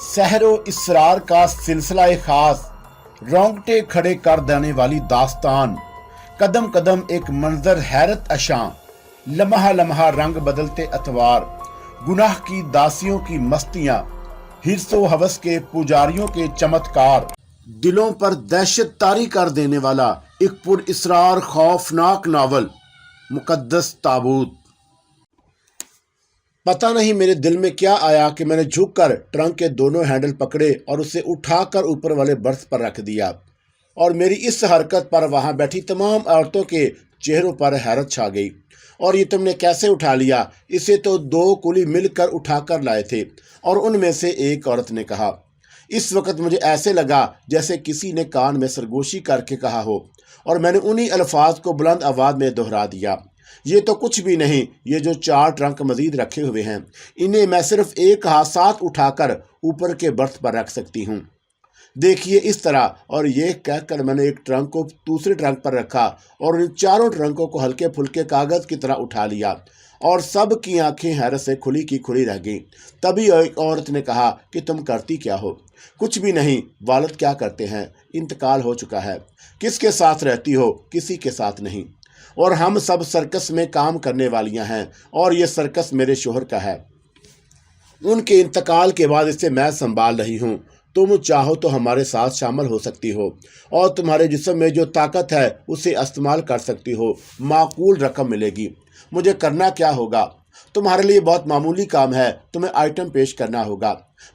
सहरो इसरार का सिलसिला खास, रोंगटे खड़े कर देने वाली दास्तान, कदम कदम एक मंजर हैरत अशां, लम्हा लम्हा रंग बदलते अतवार, गुनाह की दासियों की मस्तियां, हिर्सो हवस के पुजारियों के चमत्कार, दिलों पर दहशत तारी कर देने वाला एक पुर इसरार खौफनाक नावल, मुकद्दस ताबूत। पता नहीं मेरे दिल में क्या आया कि मैंने झुककर ट्रंक के दोनों हैंडल पकड़े और उसे उठाकर ऊपर वाले बर्थ पर रख दिया। और मेरी इस हरकत पर वहां बैठी तमाम औरतों के चेहरों पर हैरत छा गई। और ये तुमने कैसे उठा लिया? इसे तो दो कुली मिलकर उठाकर लाए थे। और उनमें से एक औरत ने कहा। इस वक्त मुझे ऐसे लगा जैसे किसी ने कान में सरगोशी करके कहा हो, और मैंने उन्हीं अल्फाज को बुलंद आवाज में दोहरा दिया, ये तो कुछ भी नहीं, ये जो 4 ट्रंक मजीद रखे हुए हैं, इन्हें मैं सिर्फ एक हाथ साथ उठाकर ऊपर के बर्थ पर रख सकती हूँ। देखिए इस तरह। और ये कहकर मैंने एक ट्रंक को दूसरे ट्रंक पर रखा और उन 4 ट्रंकों को हल्के फुल्के कागज की तरह उठा लिया, और सब की आंखें हैरत से खुली की खुली रह गईं। तभी एक औरत ने कहा कि तुम करती क्या हो? कुछ भी नहीं। वालिद क्या करते हैं? इंतकाल हो चुका है। किसके साथ रहती हो? किसी के साथ नहीं। और हम सब सर्कस में काम करने वालियां हैं, और ये सर्कस मेरे शोहर का है। उनके इंतकाल के बाद इसे मैं संभाल रही हूँ। तुम चाहो तो हमारे साथ शामिल हो सकती हो, और तुम्हारे जिस्म में जो ताकत है उसे इस्तेमाल कर सकती हो। माकूल रकम मिलेगी। मुझे करना क्या होगा? तुम्हारे लिए बहुत मामूली काम है। तुम्हें आइटम पेश करना होगा।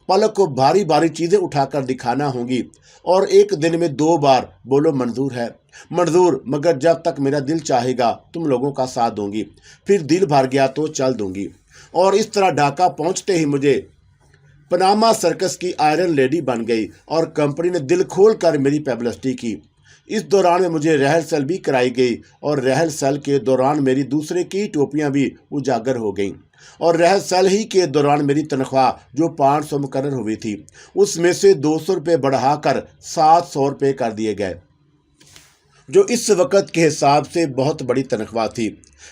पलक को भारी भारी चीजें उठाकर दिखाना होगी, और एक दिन में 2 बार बोलो मंजूर है। मंजूर, मगर जब तक मेरा दिल चाहेगा तुम लोगों का साथ दूंगी, फिर दिल भर गया तो चल दूंगी। और इस तरह ढाका पहुंचते ही मुझे पनामा सर्कस की आयरन लेडी बन गई, और कंपनी ने दिल खोल कर मेरी पब्लिसिटी की। इस दौरान में मुझे रिहर्सल भी कराई गई, और रिहर्सल के दौरान मेरी दूसरे की टोपियां भी उजागर हो गईं। और रिहर्सल ही के दौरान मेरी तनख्वाह जो 500 मुकर्रर हुई थी, उसमें से 200 रुपये बढ़ाकर 700 रुपये कर दिए गए, जो इस वक्त के हिसाब से बहुत बड़ी तनख्वाह थी।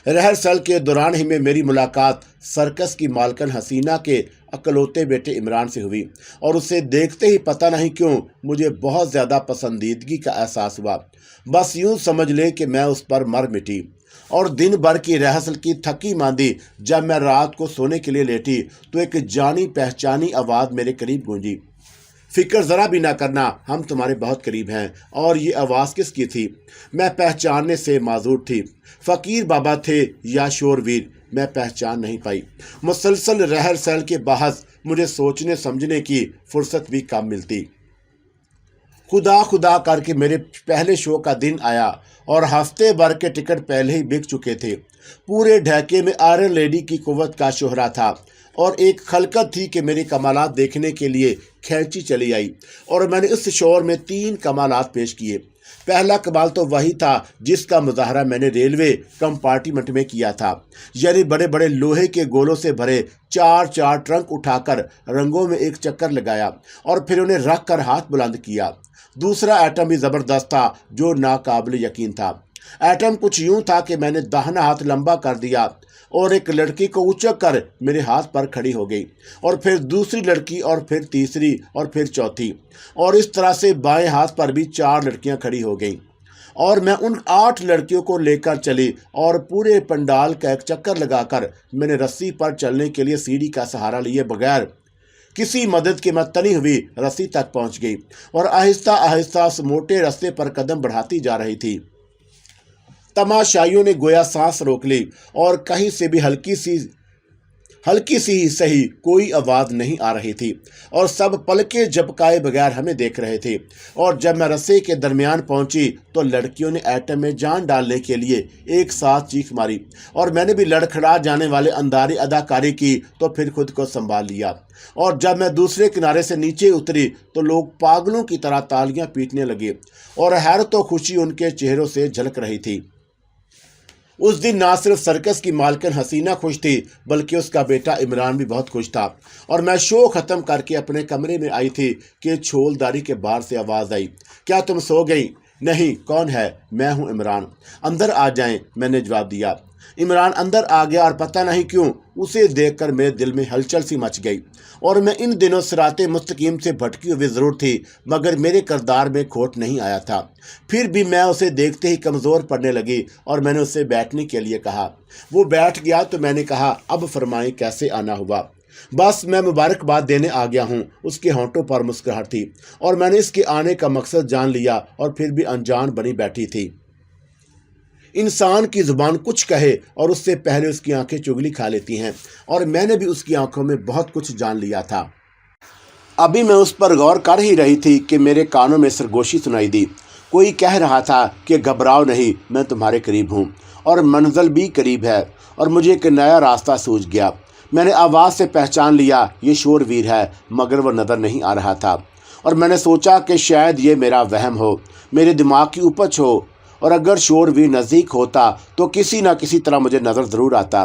रिहर्सल के दौरान ही में मेरी मुलाकात सर्कस की मालकन हसीना के अकलौते बेटे इमरान से हुई, और उसे देखते ही पता नहीं क्यों मुझे बहुत ज़्यादा पसंदीदगी का एहसास हुआ। बस यूं समझ ले कि मैं उस पर मर मिटी। और दिन भर की रिहर्सल की थकी मांदी जब मैं रात को सोने के लिए लेटी, तो एक जानी पहचानी आवाज़ मेरे करीब गूंजी, फिक्र ज़रा भी ना करना, हम तुम्हारे बहुत करीब हैं। और ये आवाज़ किसकी थी? मैं पहचानने से माजूर थी। फ़कीर बाबा थे या शोरवीर, मैं पहचान नहीं पाई। मुसलसल रिहर्सल के बहस मुझे सोचने समझने की फुर्सत भी कम मिलती। खुदा खुदा करके मेरे पहले शो का दिन आया, और हफ्ते भर के टिकट पहले ही बिक चुके थे। पूरे ढाके में आयरन लेडी की कुव्वत का शोहरा था, और एक खलकत थी कि मेरी कमालात देखने के लिए खैंची चली आई। और मैंने इस शोर में 3 कमालात पेश किए। पहला कमाल तो वही था जिसका मुजाहरा मैंने रेलवे कंपार्टमेंट में किया था, यानी बड़े बड़े लोहे के गोलों से भरे 4 ट्रंक उठाकर रंगों में एक चक्कर लगाया, और फिर उन्हें रख कर हाथ बुलंद किया। दूसरा आइटम भी ज़बरदस्त था, जो नाकाबिल यकीन था। आइटम कुछ यूं था कि मैंने दाहिना हाथ लंबा कर दिया, और एक लड़की को उचक कर मेरे हाथ पर खड़ी हो गई, और फिर दूसरी लड़की, और फिर तीसरी, और फिर चौथी, और इस तरह से बाएं हाथ पर भी 4 लड़कियां खड़ी हो गईं। और मैं उन 8 लड़कियों को लेकर चली, और पूरे पंडाल का एक चक्कर लगाकर मैंने रस्सी पर चलने के लिए सीढ़ी का सहारा लिए बगैर किसी मदद के मैं तनी हुई रस्सी तक पहुंच गई, और आहिस्ता आहिस्ता उस मोटे रास्ते पर कदम बढ़ाती जा रही थी। तमाशाइयों ने गोया सांस रोक ली, और कहीं से भी हल्की सी ही सही कोई आवाज़ नहीं आ रही थी, और सब पलके झपकाए बगैर हमें देख रहे थे। और जब मैं रस्से के दरमियान पहुंची, तो लड़कियों ने आइटम में जान डालने के लिए एक साथ चीख मारी, और मैंने भी लड़खड़ा जाने वाले अंदारी अदाकारी की, तो फिर खुद को संभाल लिया। और जब मैं दूसरे किनारे से नीचे उतरी, तो लोग पागलों की तरह तालियां पीटने लगे, और हैरत और खुशी उनके चेहरों से झलक रही थी। उस दिन ना सिर्फ सर्कस की मालकिन हसीना खुश थी, बल्कि उसका बेटा इमरान भी बहुत खुश था। और मैं शो ख़त्म करके अपने कमरे में आई थी कि छोलदारी के बाहर से आवाज़ आई, क्या तुम सो गई? नहीं। कौन है? मैं हूँ इमरान। अंदर आ जाएं, मैंने जवाब दिया। इमरान अंदर आ गया और पता नहीं क्यों उसे देखकर मेरे दिल में हलचल सी मच गई। और मैं इन दिनों सिराते मुस्तकीम से भटकी हुई जरूर थी, मगर मेरे किरदार में खोट नहीं आया था। फिर भी मैं उसे देखते ही कमज़ोर पड़ने लगी और मैंने उससे बैठने के लिए कहा। वो बैठ गया तो मैंने कहा, अब फरमाएं कैसे आना हुआ। बस मैं मुबारकबाद देने आ गया हूँ। उसके होंठों पर मुस्कुराहट थी और मैंने इसके आने का मकसद जान लिया और फिर भी अनजान बनी बैठी थी। इंसान की जुबान कुछ कहे और उससे पहले उसकी आंखें चुगली खा लेती हैं, और मैंने भी उसकी आंखों में बहुत कुछ जान लिया था। अभी मैं उस पर गौर कर ही रही थी कि मेरे कानों में सरगोशी सुनाई दी। कोई कह रहा था कि घबराओ नहीं, मैं तुम्हारे करीब हूँ और मंजिल भी करीब है। और मुझे एक नया रास्ता सूझ गया। मैंने आवाज़ से पहचान लिया ये शोरवीर है, मगर वह नज़र नहीं आ रहा था। और मैंने सोचा कि शायद ये मेरा वहम हो, मेरे दिमाग की उपज हो, और अगर शोरवीर नज़दीक होता तो किसी न किसी तरह मुझे नज़र ज़रूर आता।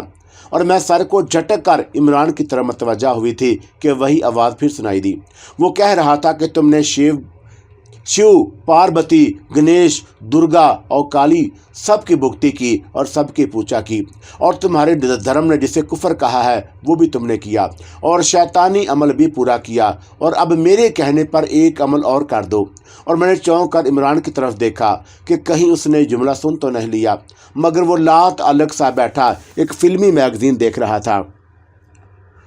और मैं सर को झटक कर इमरान की तरफ मतवज्जा हुई थी कि वही आवाज़ फिर सुनाई दी। वो कह रहा था कि तुमने शिव, पार्वती, गणेश, दुर्गा और काली सबकी भुक्ति की और सबकी पूजा की, और तुम्हारे धर्म ने जिसे कुफर कहा है वो भी तुमने किया, और शैतानी अमल भी पूरा किया, और अब मेरे कहने पर एक अमल और कर दो। और मैंने चौंक कर इमरान की तरफ देखा कि कहीं उसने जुमला सुन तो नहीं लिया, मगर वो लात अलग सा बैठा एक फिल्मी मैगजीन देख रहा था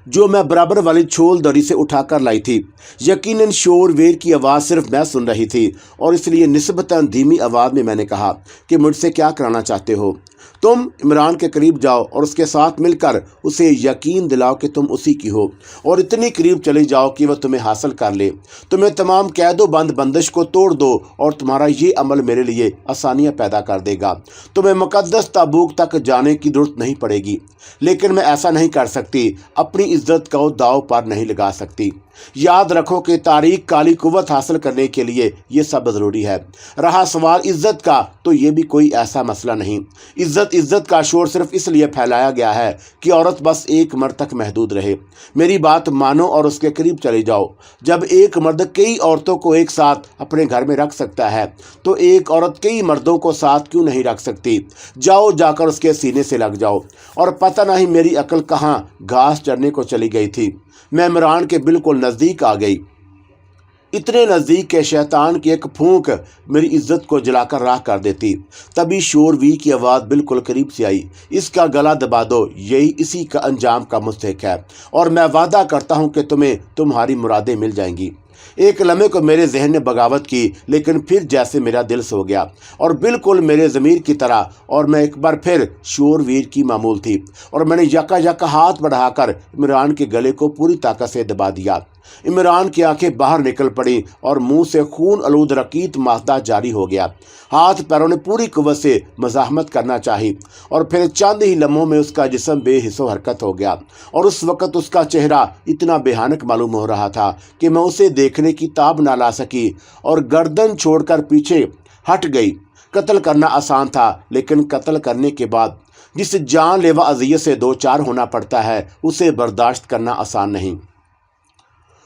जो मैं बराबर वाली छोल दरी से उठाकर लाई थी। यकीनन शोरवीर की आवाज़ सिर्फ मैं सुन रही थी, और इसलिए निस्बतन धीमी आवाज़ में मैंने कहा कि मुझसे क्या कराना चाहते हो। तुम इमरान के करीब जाओ और उसके साथ मिलकर उसे यकीन दिलाओ कि तुम उसी की हो, और इतनी करीब चले जाओ कि वह तुम्हें हासिल कर ले। तुम्हें तमाम कैदो बंद बंदिश को तोड़ दो, और तुम्हारा ये अमल मेरे लिए आसानियाँ पैदा कर देगा। तुम्हें मुकद्दस ताबूक तक जाने की जरूरत नहीं पड़ेगी, लेकिन मैं ऐसा नहीं कर सकती, अपनी इज्जत को दांव पर नहीं लगा सकती। याद रखो कि तारीख काली कुव्वत हासिल करने के लिए ये सब ज़रूरी है। रहा सवाल इज्जत का, तो ये भी कोई ऐसा मसला नहीं। इज्जत का शोर सिर्फ इसलिए फैलाया गया है कि औरत बस एक मर्द तक महदूद रहे। मेरी बात मानो और उसके करीब चले जाओ। जब एक मर्द कई औरतों को एक साथ अपने घर में रख सकता है, तो एक औरत कई मर्दों को साथ क्यों नहीं रख सकती। जाओ, जाकर उसके सीने से लग जाओ। और पता नहीं मेरी अकल कहाँ घास चरने को चली गई थी। मैं इमरान के बिल्कुल नज़दीक आ गई, इतने नज़दीक के शैतान की एक फूंक मेरी इज्जत को जलाकर राख कर देती। तभी शोरवीर की आवाज़ बिल्कुल करीब से आई, इसका गला दबा दो, यही इसी का अंजाम का मुस्तहिक है, और मैं वादा करता हूँ कि तुम्हें तुम्हारी मुरादें मिल जाएंगी। एक लम्हे को मेरे जहन ने बगावत की, लेकिन फिर जैसे मेरा दिल सो गया, और बिल्कुल मेरे ज़मीर की तरह, और मैं एक बार फिर शोरवीर की मामूल थी, और मैंने यका हाथ बढ़ाकर इमरान के गले को पूरी ताकत से दबा दिया। इमरान की आंखें बाहर निकल पड़ी और मुंह से खून आलूद रकीत माहता जारी हो गया। हाथ पैरों ने पूरी कुव्वत से मज़ाहमत करना चाही, और फिर चंद ही लम्हों में उसका जिस्म बेहिस्सो हरकत हो गया। और उस वक़्त उसका चेहरा इतना भयानक मालूम हो रहा था कि मैं उसे देखने की ताब ना ला सकी, और गर्दन छोड़कर पीछे हट गई। कत्ल करना आसान था, लेकिन कत्ल करने के बाद जिस जानलेवा अज़ियत से दो चार होना पड़ता है, उसे बर्दाश्त करना आसान नहीं।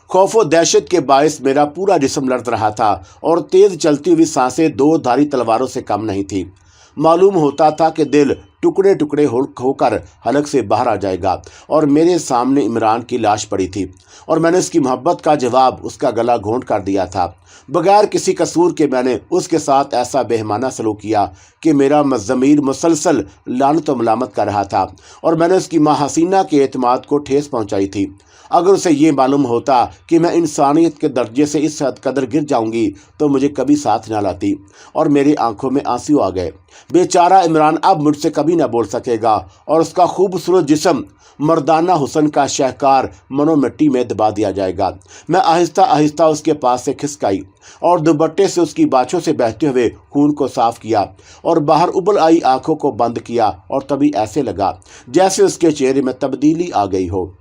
खौफ व दहशत के बायस मेरा पूरा जिस्म लड़ रहा था, और तेज़ चलती हुई सांसें दो धारी तलवारों से कम नहीं थी। मालूम होता था कि दिल टुकड़े टुकड़े होकर हलक से बाहर आ जाएगा, और मेरे सामने इमरान की लाश पड़ी थी, और मैंने उसकी मोहब्बत का जवाब उसका गला घोंट कर दिया था। बगैर किसी कसूर के मैंने उसके साथ ऐसा बेहमाना सलूक किया कि मेरा ज़मीर मुसलसल लानत व मलामत कर रहा था, और मैंने उसकी माँ हसीना के एतमाद को ठेस पहुँचाई थी। अगर उसे ये मालूम होता कि मैं इंसानियत के दर्जे से इस हद कदर गिर जाऊंगी, तो मुझे कभी साथ ना लाती। और मेरी आंखों में आंसू आ गए। बेचारा इमरान अब मुझसे कभी ना बोल सकेगा, और उसका खूबसूरत जिस्म मर्दाना हुस्न का शाहकार मनो मिट्टी में दबा दिया जाएगा। मैं आहिस्ता आहिस्ता उसके पास से खिसकाई और दुपट्टे से उसकी बाछों से बहते हुए खून को साफ किया, और बाहर उबल आई आंखों को बंद किया। और तभी ऐसे लगा जैसे उसके चेहरे में तब्दीली आ गई हो।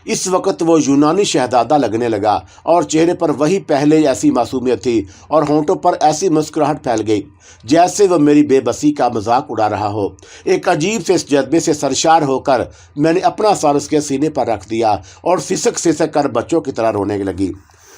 इस वक्त वो यूनानी शहजादा लगने लगा, और चेहरे पर वही पहले ऐसी मासूमियत थी, और होंठों पर ऐसी मुस्कुराहट फैल गई जैसे वह मेरी बेबसी का मजाक उड़ा रहा हो। एक अजीब से जज्बे से सरशार होकर मैंने अपना सर उसके सीने पर रख दिया और सिसक सिसक कर बच्चों की तरह रोने लगी।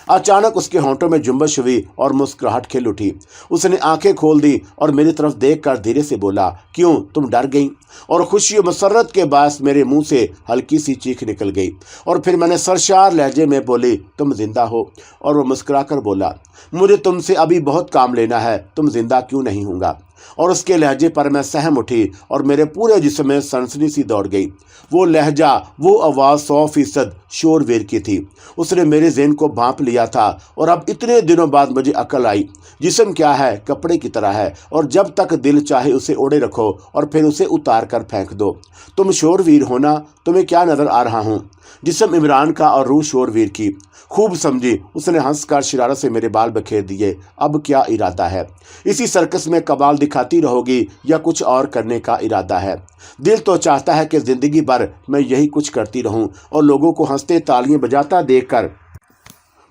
अचानक उसके होंठों में जुम्बश हुई और मुस्कुराहट खिल उठी। उसने आंखें खोल दी और मेरी तरफ देखकर धीरे से बोला, क्यों, तुम डर गई? और खुशी और मसरत के बायस मेरे मुंह से हल्की सी चीख निकल गई। और फिर मैंने सरशार लहजे में बोली, तुम जिंदा हो? और वो मुस्कुराकर बोला, मुझे तुमसे अभी बहुत काम लेना है, तुम जिंदा क्यों नहीं होगा? और उसके लहजे पर मैं सहम उठी और मेरे पूरे जिस्म में सनसनी सी दौड़ गई। वो लहजा, वो आवाज़ 100% शोरवीर की थी। उसने मेरे ज़हन को भांप लिया था और अब इतने दिनों बाद मुझे अकल आई। जिस्म क्या है, कपड़े की तरह है, और जब तक दिल चाहे उसे ओढ़े रखो और फिर उसे उतार कर फेंक दो। तुम शोरवीर हो ना? तुम्हें क्या नज़र आ रहा हूँ? जिस्म इमरान का और रूह शोरवीर की। खूब समझी। उसने हंसकर शरारत से मेरे बाल बखेर दिए। अब क्या इरादा है? इसी सर्कस में कमाल दिखाती रहोगी या कुछ और करने का इरादा है? दिल तो चाहता है कि जिंदगी भर मैं यही कुछ करती रहूं और लोगों को हंसते तालियां बजाता देखकर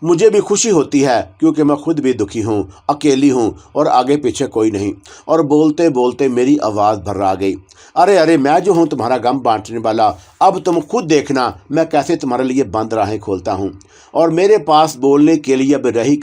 मुझे भी खुशी होती है, क्योंकि मैं खुद भी दुखी हूँ, अकेली हूँ और आगे पीछे कोई नहीं। और बोलते बोलते मेरी आवाज़ भर्रा गई। अरे अरे, मैं जो हूँ तुम्हारा गम बांटने वाला, अब तुम खुद देखना मैं कैसे तुम्हारे लिए बंद राहें खोलता हूँ। और मेरे पास बोलने के लिए अब रह ही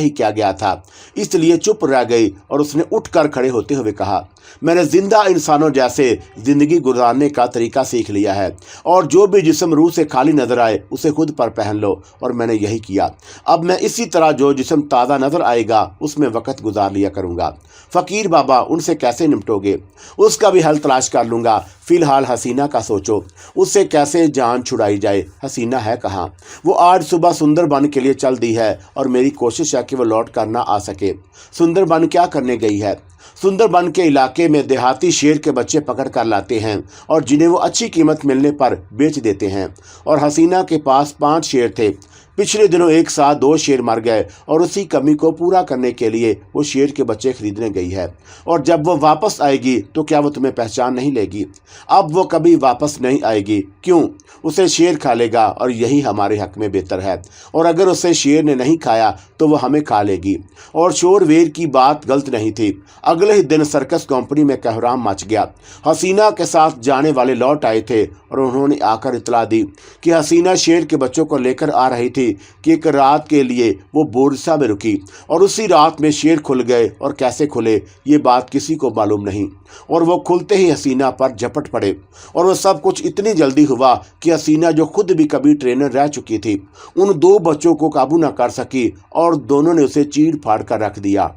क्या गया था, इसलिए चुप रह गई। और उसने उठकर खड़े होते हुए कहा, मैंने जिंदा इंसानों जैसे ज़िंदगी गुजारने का तरीका सीख लिया है, और जो भी जिस्म रूह से खाली नजर आए उसे खुद पर पहन लो। और मैंने यही किया। अब मैं इसी तरह जो जिस्म ताज़ा नजर आएगा उसमें वक़्त गुजार लिया करूँगा। फ़कीर बाबा, उनसे कैसे निपटोगे? उसका भी हल तलाश कर लूँगा। फ़िलहाल हसीना का सोचो, उससे कैसे जान छुड़ाई जाए। हसीना है कहाँ? वो आज सुबह सुंदरबन के लिए चल दी है और मेरी कोशिश है कि वो लौट कर ना आ सके। सुंदरबन क्या करने गई है? सुंदरबन के इलाके में देहाती शेर के बच्चे पकड़ कर लाते हैं और जिन्हें वो अच्छी कीमत मिलने पर बेच देते हैं। और हसीना के पास 5 शेर थे। पिछले दिनों एक साथ 2 शेर मर गए और उसी कमी को पूरा करने के लिए वो शेर के बच्चे खरीदने गई है। और जब वो वापस आएगी तो क्या वो तुम्हें पहचान नहीं लेगी? अब वो कभी वापस नहीं आएगी। क्यों? उसे शेर खा लेगा और यही हमारे हक में बेहतर है। और अगर उसे शेर ने नहीं खाया तो वो हमें खा लेगी। और शोरवीर की बात गलत नहीं थी। अगले ही दिन सर्कस कंपनी में कोहराम मच गया। हसीना के साथ जाने वाले लौट आए थे और उन्होंने आकर इतला दी कि हसीना शेर के बच्चों को लेकर आ रही थी कि एक रात के लिए वो बोरसा में रुकी। और उसी रात में शेर खुल गए, और कैसे खुले ये बात किसी को मालूम नहीं। और वो खुलते ही हसीना पर झपट पड़े। और वो सब कुछ इतनी जल्दी हुआ कि हसीना, जो खुद भी कभी ट्रेनर रह चुकी थी, उन 2 बच्चों को काबू न कर सकी और दोनों ने उसे चीर फाड़ कर रख दिया।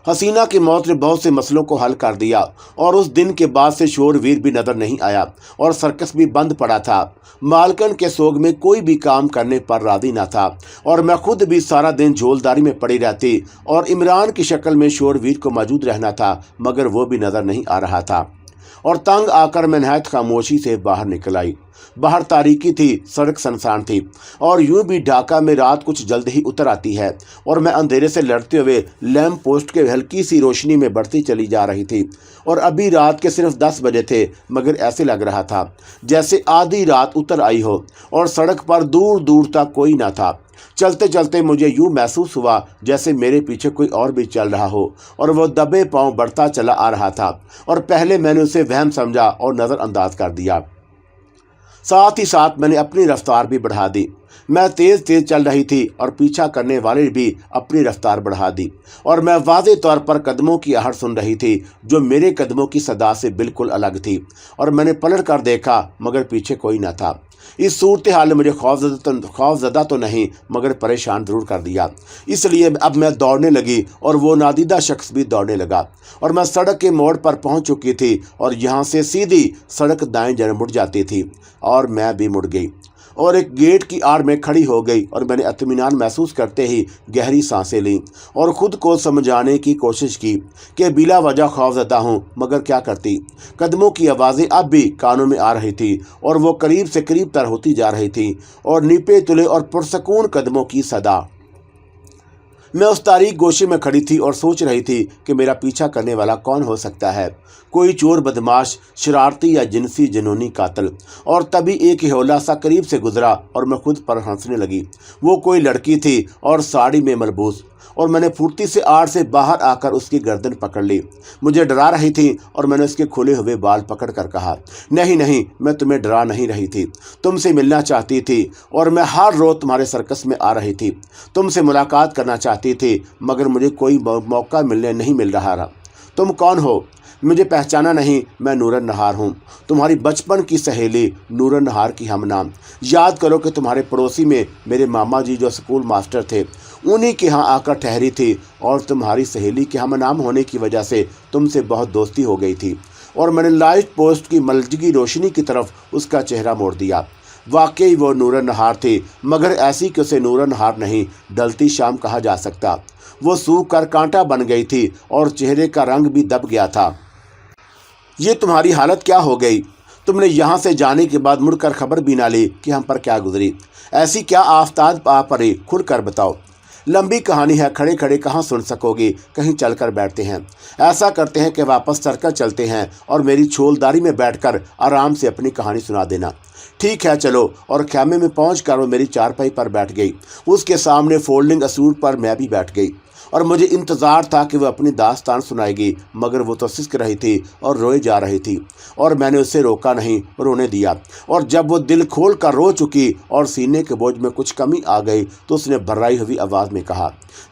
हसीना की मौत ने बहुत से मसलों को हल कर दिया और उस दिन के बाद से शोरवीर भी नजर नहीं आया और सर्कस भी बंद पड़ा था। मालकन के सोग में कोई भी काम करने पर राजी न था और मैं खुद भी सारा दिन झोलदारी में पड़ी रहती और इमरान की शक्ल में शोरवीर को मौजूद रहना था, मगर वो भी नजर नहीं आ रहा था। और तंग आकर मैं नहायत खामोशी से बाहर निकल आई। बाहर तारीकी थी, सड़क सुनसान थी और यूं भी ढाका में रात कुछ जल्द ही उतर आती है। और मैं अंधेरे से लड़ते हुए लैंप पोस्ट के हल्की सी रोशनी में बढ़ती चली जा रही थी। और अभी रात के सिर्फ 10 बजे थे, मगर ऐसे लग रहा था जैसे आधी रात उतर आई हो और सड़क पर दूर दूर तक कोई ना था। चलते चलते मुझे यूं महसूस हुआ जैसे मेरे पीछे कोई और भी चल रहा हो और वो दबे पांव बढ़ता चला आ रहा था। और पहले मैंने उसे वहम समझा और नज़रअंदाज कर दिया। साथ ही साथ मैंने अपनी रफ्तार भी बढ़ा दी। मैं तेज़ तेज़ चल रही थी और पीछा करने वाले भी अपनी रफ्तार बढ़ा दी। और मैं वाज़े तौर पर कदमों की आहट सुन रही थी जो मेरे कदमों की सदा से बिल्कुल अलग थी। और मैंने पलट कर देखा, मगर पीछे कोई न था। इस सूरत हाल ने मुझे खौफज़दा तो नहीं, मगर परेशान ज़रूर कर दिया। इसलिए अब मैं दौड़ने लगी और वो नादीदा शख्स भी दौड़ने लगा। और मैं सड़क के मोड़ पर पहुंच चुकी थी और यहाँ से सीधी सड़क दाएं जाने मुड़ जाती थी। और मैं भी मुड़ गई और एक गेट की आड़ में खड़ी हो गई। और मैंने इत्मीनान महसूस करते ही गहरी सांसें लीं और ख़ुद को समझाने की कोशिश की कि बिला वजह खौफज़दा हूँ, मगर क्या करती। कदमों की आवाज़ें अब भी कानों में आ रही थी और वो करीब से करीब तर होती जा रही थी और निपे तुले और पुरसकून कदमों की सदा। मैं उस तारीख गोशे में खड़ी थी और सोच रही थी कि मेरा पीछा करने वाला कौन हो सकता है। कोई चोर, बदमाश, शरारती या जिनसी जुनूनी कातिल। और तभी एक हिहौला सा करीब से गुजरा और मैं खुद पर हंसने लगी। वो कोई लड़की थी और साड़ी में मलबूस اور میں نے پھرتی سے آڑ سے باہر آ کر اس کی گردن پکڑ لی۔ مجھے ڈرا رہی تھی اور میں نے اس کے کھلے ہوئے بال پکڑ کر کہا، نہیں نہیں، میں تمہیں ڈرا نہیں رہی تھی، تم سے ملنا چاہتی تھی اور میں ہر روز تمہارے سرکس میں آ رہی تھی، تم سے ملاقات کرنا چاہتی تھی، مگر مجھے کوئی موقع نہیں مل رہا تھا۔ تم کون ہو؟ مجھے پہچانا نہیں؟ میں نور النہار ہوں، تمہاری بچپن کی سہیلی نور النہار کی ہم نام۔ یاد کرو کہ تمہارے پڑوسی میں میرے ماما جی جو سکول ماسٹر تھے، انہی کے ہاں آ کر ٹھہری تھی، اور تمہاری سہیلی کے ہم نام ہونے کی وجہ سے تم سے بہت دوستی ہو گئی تھی، اور میں نے لائٹ پوسٹ کی ملجگی روشنی کی طرف اس کا چہرہ موڑ دیا۔ واقعی وہ نور النہار تھی، مگر ایسی کہ اسے نور النہار نہیں، ڈلتی شام کہا جا سکتا۔ وہ سوکھ کر کانٹا بن گئی تھی اور چہرے کا رنگ بھی دب گیا تھا۔ یہ تمہاری حالت کیا ہو گئی؟ تم نے یہاں سے جانے کے بعد مڑ کر خبر بھی نہ لی کہ ہم پر کیا گزری۔ ایسی کیا آفتاب آ پڑی، کھل کر بتاؤ۔ لمبی کہانی ہے، کھڑے کھڑے کہاں سن سکو گی، کہیں چل کر بیٹھتے ہیں۔ ایسا کرتے ہیں کہ واپس سرکل چلتے ہیں اور میری چھولداری میں بیٹھ کر آرام سے اپنی کہانی سنا دینا۔ ٹھیک ہے چلو۔ اور خیمے میں پہنچ کر وہ میری چارپائی پر بیٹھ گئی۔ اس کے سامنے فولڈنگ اسور پر میں بھی بیٹھ گئی، اور مجھے انتظار تھا کہ وہ اپنی داستان سنائے گی، مگر وہ تو سسک رہی تھی اور روئے جا رہی تھی، اور میں نے اسے روکا نہیں، رونے دیا۔ اور جب وہ دل کھول کر رو چکی اور سینے کے بوجھ میں کچھ کمی آ گئی تو اس نے بھرائی ہوئی آواز میں کہا،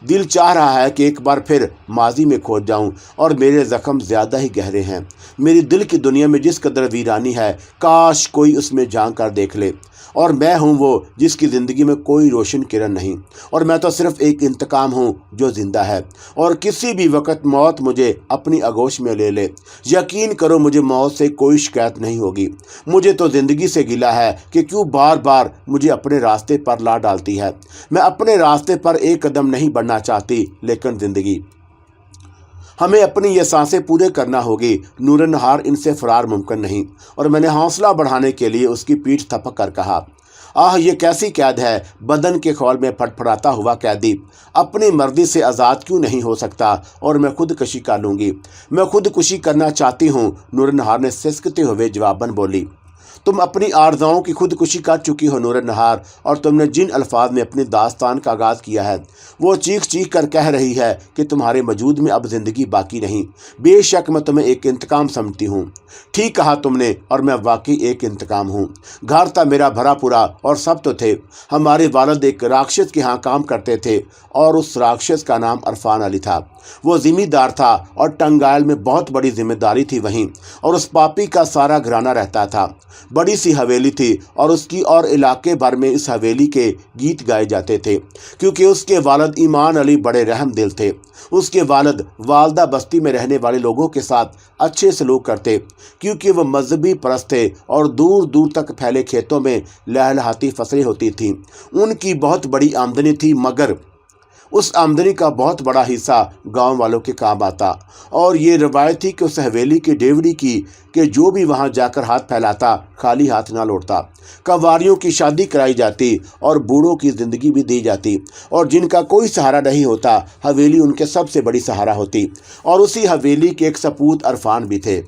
دل چاہ رہا ہے کہ ایک بار پھر ماضی میں کھو جاؤں، اور میرے زخم زیادہ ہی گہرے ہیں۔ میری دل کی دنیا میں جس قدر ویرانی ہے، کاش کوئی اس میں جھانک کر دیکھ لے۔ اور میں ہوں وہ جس کی زندگی میں کوئی روشن کرن نہیں، اور میں تو صرف ایک انتقام ہوں جو زندہ ہے، اور کسی بھی وقت موت مجھے اپنی آغوش میں لے لے۔ یقین کرو مجھے موت سے کوئی شکایت نہیں ہوگی۔ مجھے تو زندگی سے گلہ ہے کہ کیوں بار بار مجھے اپنے راستے پر لا ڈالتی ہے۔ میں اپنے راستے پر ایک قدم نہیں بڑھنا چاہتی، لیکن زندگی، ہمیں اپنی یہ سانسیں پورے کرنا ہوگی۔ نور النہار، ان سے فرار ممکن نہیں۔ اور میں نے حوصلہ بڑھانے کے لیے اس کی پیٹھ تھپک کر کہا، آہ یہ کیسی قید ہے، بدن کے خول میں پھٹ پھڑاتا ہوا قیدی اپنی مرضی سے آزاد کیوں نہیں ہو سکتا؟ اور میں خودکشی کر لوں گی، میں خودکشی کرنا چاہتی ہوں۔ نور النہار نے سسکتے ہوئے جواباً بولی، تم اپنی آرزوؤں کی خودکشی کر چکی ہو نور النہار، اور تم نے جن الفاظ میں اپنی داستان کا آغاز کیا ہے وہ چیخ چیخ کر کہہ رہی ہے کہ تمہارے وجود میں اب زندگی باقی نہیں۔ بے شک میں تمہیں ایک انتقام سمجھتی ہوں۔ ٹھیک کہا تم نے، اور میں واقعی ایک انتقام ہوں۔ گھر تھا میرا بھرا پورا، اور سب تو تھے۔ ہمارے والد ایک راکشس کے ہاں کام کرتے تھے، اور اس راکشس کا نام عرفان علی تھا۔ وہ ذمہ دار تھا، اور ٹنگائل میں بہت بڑی ذمہ داری تھی وہیں، اور اس پاپی کا سارا گھرانہ رہتا تھا۔ بڑی سی حویلی تھی، اور اس کی اور علاقے بھر میں اس حویلی کے گیت گائے جاتے تھے، کیونکہ اس کے والد ایمان علی بڑے رحم دل تھے۔ اس کے والد والدہ بستی میں رہنے والے لوگوں کے ساتھ اچھے سلوک کرتے، کیونکہ وہ مذہبی پرست تھے، اور دور دور تک پھیلے کھیتوں میں لہلہاتی فصلیں ہوتی تھیں۔ ان کی بہت بڑی آمدنی تھی، مگر اس آمدنی کا بہت بڑا حصہ گاؤں والوں کے کام آتا، اور یہ روایت تھی کہ اس حویلی کی ڈیوڑی کی کہ جو بھی وہاں جا کر ہاتھ پھیلاتا خالی ہاتھ نہ لوٹتا۔ کنواریوں کی شادی کرائی جاتی اور بوڑھوں کی زندگی بھی دی جاتی، اور جن کا کوئی سہارا نہیں ہوتا حویلی ان کے سب سے بڑی سہارا ہوتی، اور اسی حویلی کے ایک سپوت عرفان بھی تھے۔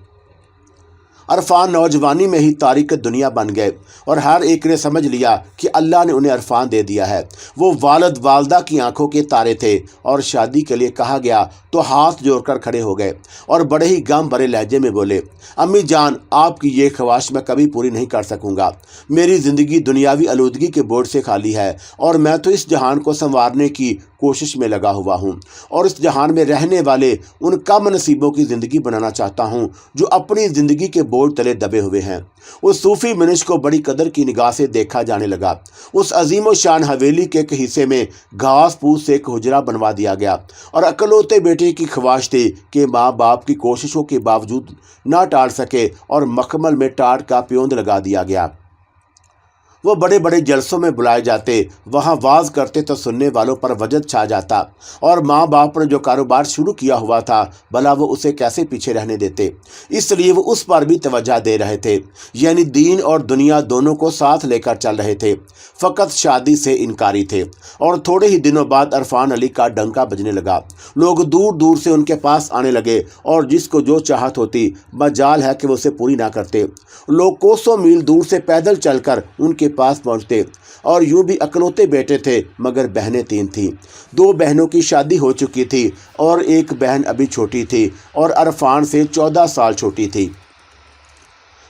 عرفان نوجوانی میں ہی تارک دنیا بن گئے، اور ہر ایک نے سمجھ لیا کہ اللہ نے انہیں عرفان دے دیا ہے۔ وہ والد والدہ کی آنکھوں کے تارے تھے، اور شادی کے لیے کہا گیا تو ہاتھ جوڑ کر کھڑے ہو گئے، اور بڑے ہی غم بھرے لہجے میں بولے، امی جان آپ کی یہ خواہش میں کبھی پوری نہیں کر سکوں گا۔ میری زندگی دنیاوی آلودگی کے بوجھ سے خالی ہے، اور میں تو اس جہان کو سنوارنے کی کوشش میں لگا ہوا ہوں، اور اس جہان میں رہنے والے ان کم نصیبوں کی زندگی بنانا چاہتا ہوں جو اپنی زندگی کے بوجھ تلے دبے ہوئے ہیں۔ اس صوفی منش کو بڑی قدر کی نگاہ سے دیکھا جانے لگا۔ اس عظیم و شان حویلی کے ایک حصے میں گھاس پھوس سے ایک حجرہ بنوا دیا گیا، اور اکلوتے بیٹے کی خواہش تھی کہ ماں باپ کی کوششوں کے باوجود نہ ٹال سکے، اور مخمل میں ٹاٹ کا پیوند لگا دیا گیا۔ وہ بڑے بڑے جلسوں میں بلائے جاتے، وہاں واز کرتے تو سننے والوں پر وجد چھا جاتا، اور ماں باپ نے جو کاروبار شروع کیا ہوا تھا بھلا وہ اسے کیسے پیچھے رہنے دیتے؟ اس لیے وہ اس پر بھی توجہ دے رہے تھے، یعنی دین اور دنیا دونوں کو ساتھ لے کر چل رہے تھے، فقط شادی سے انکاری تھے۔ اور تھوڑے ہی دنوں بعد عرفان علی کا ڈنکا بجنے لگا، لوگ دور دور سے ان کے پاس آنے لگے، اور جس کو جو چاہت ہوتی مجال ہے کہ وہ اسے پوری نہ کرتے۔ لوگ کوسوں میل دور سے پیدل چل کر ان کے पास पहुंचते। और यूं भी अकलौते बेटे थे, मगर बहनें 3 थीं। 2 बहनों की शादी हो चुकी थी और एक बहन अभी छोटी थी और अरफान से 14 साल छोटी थी।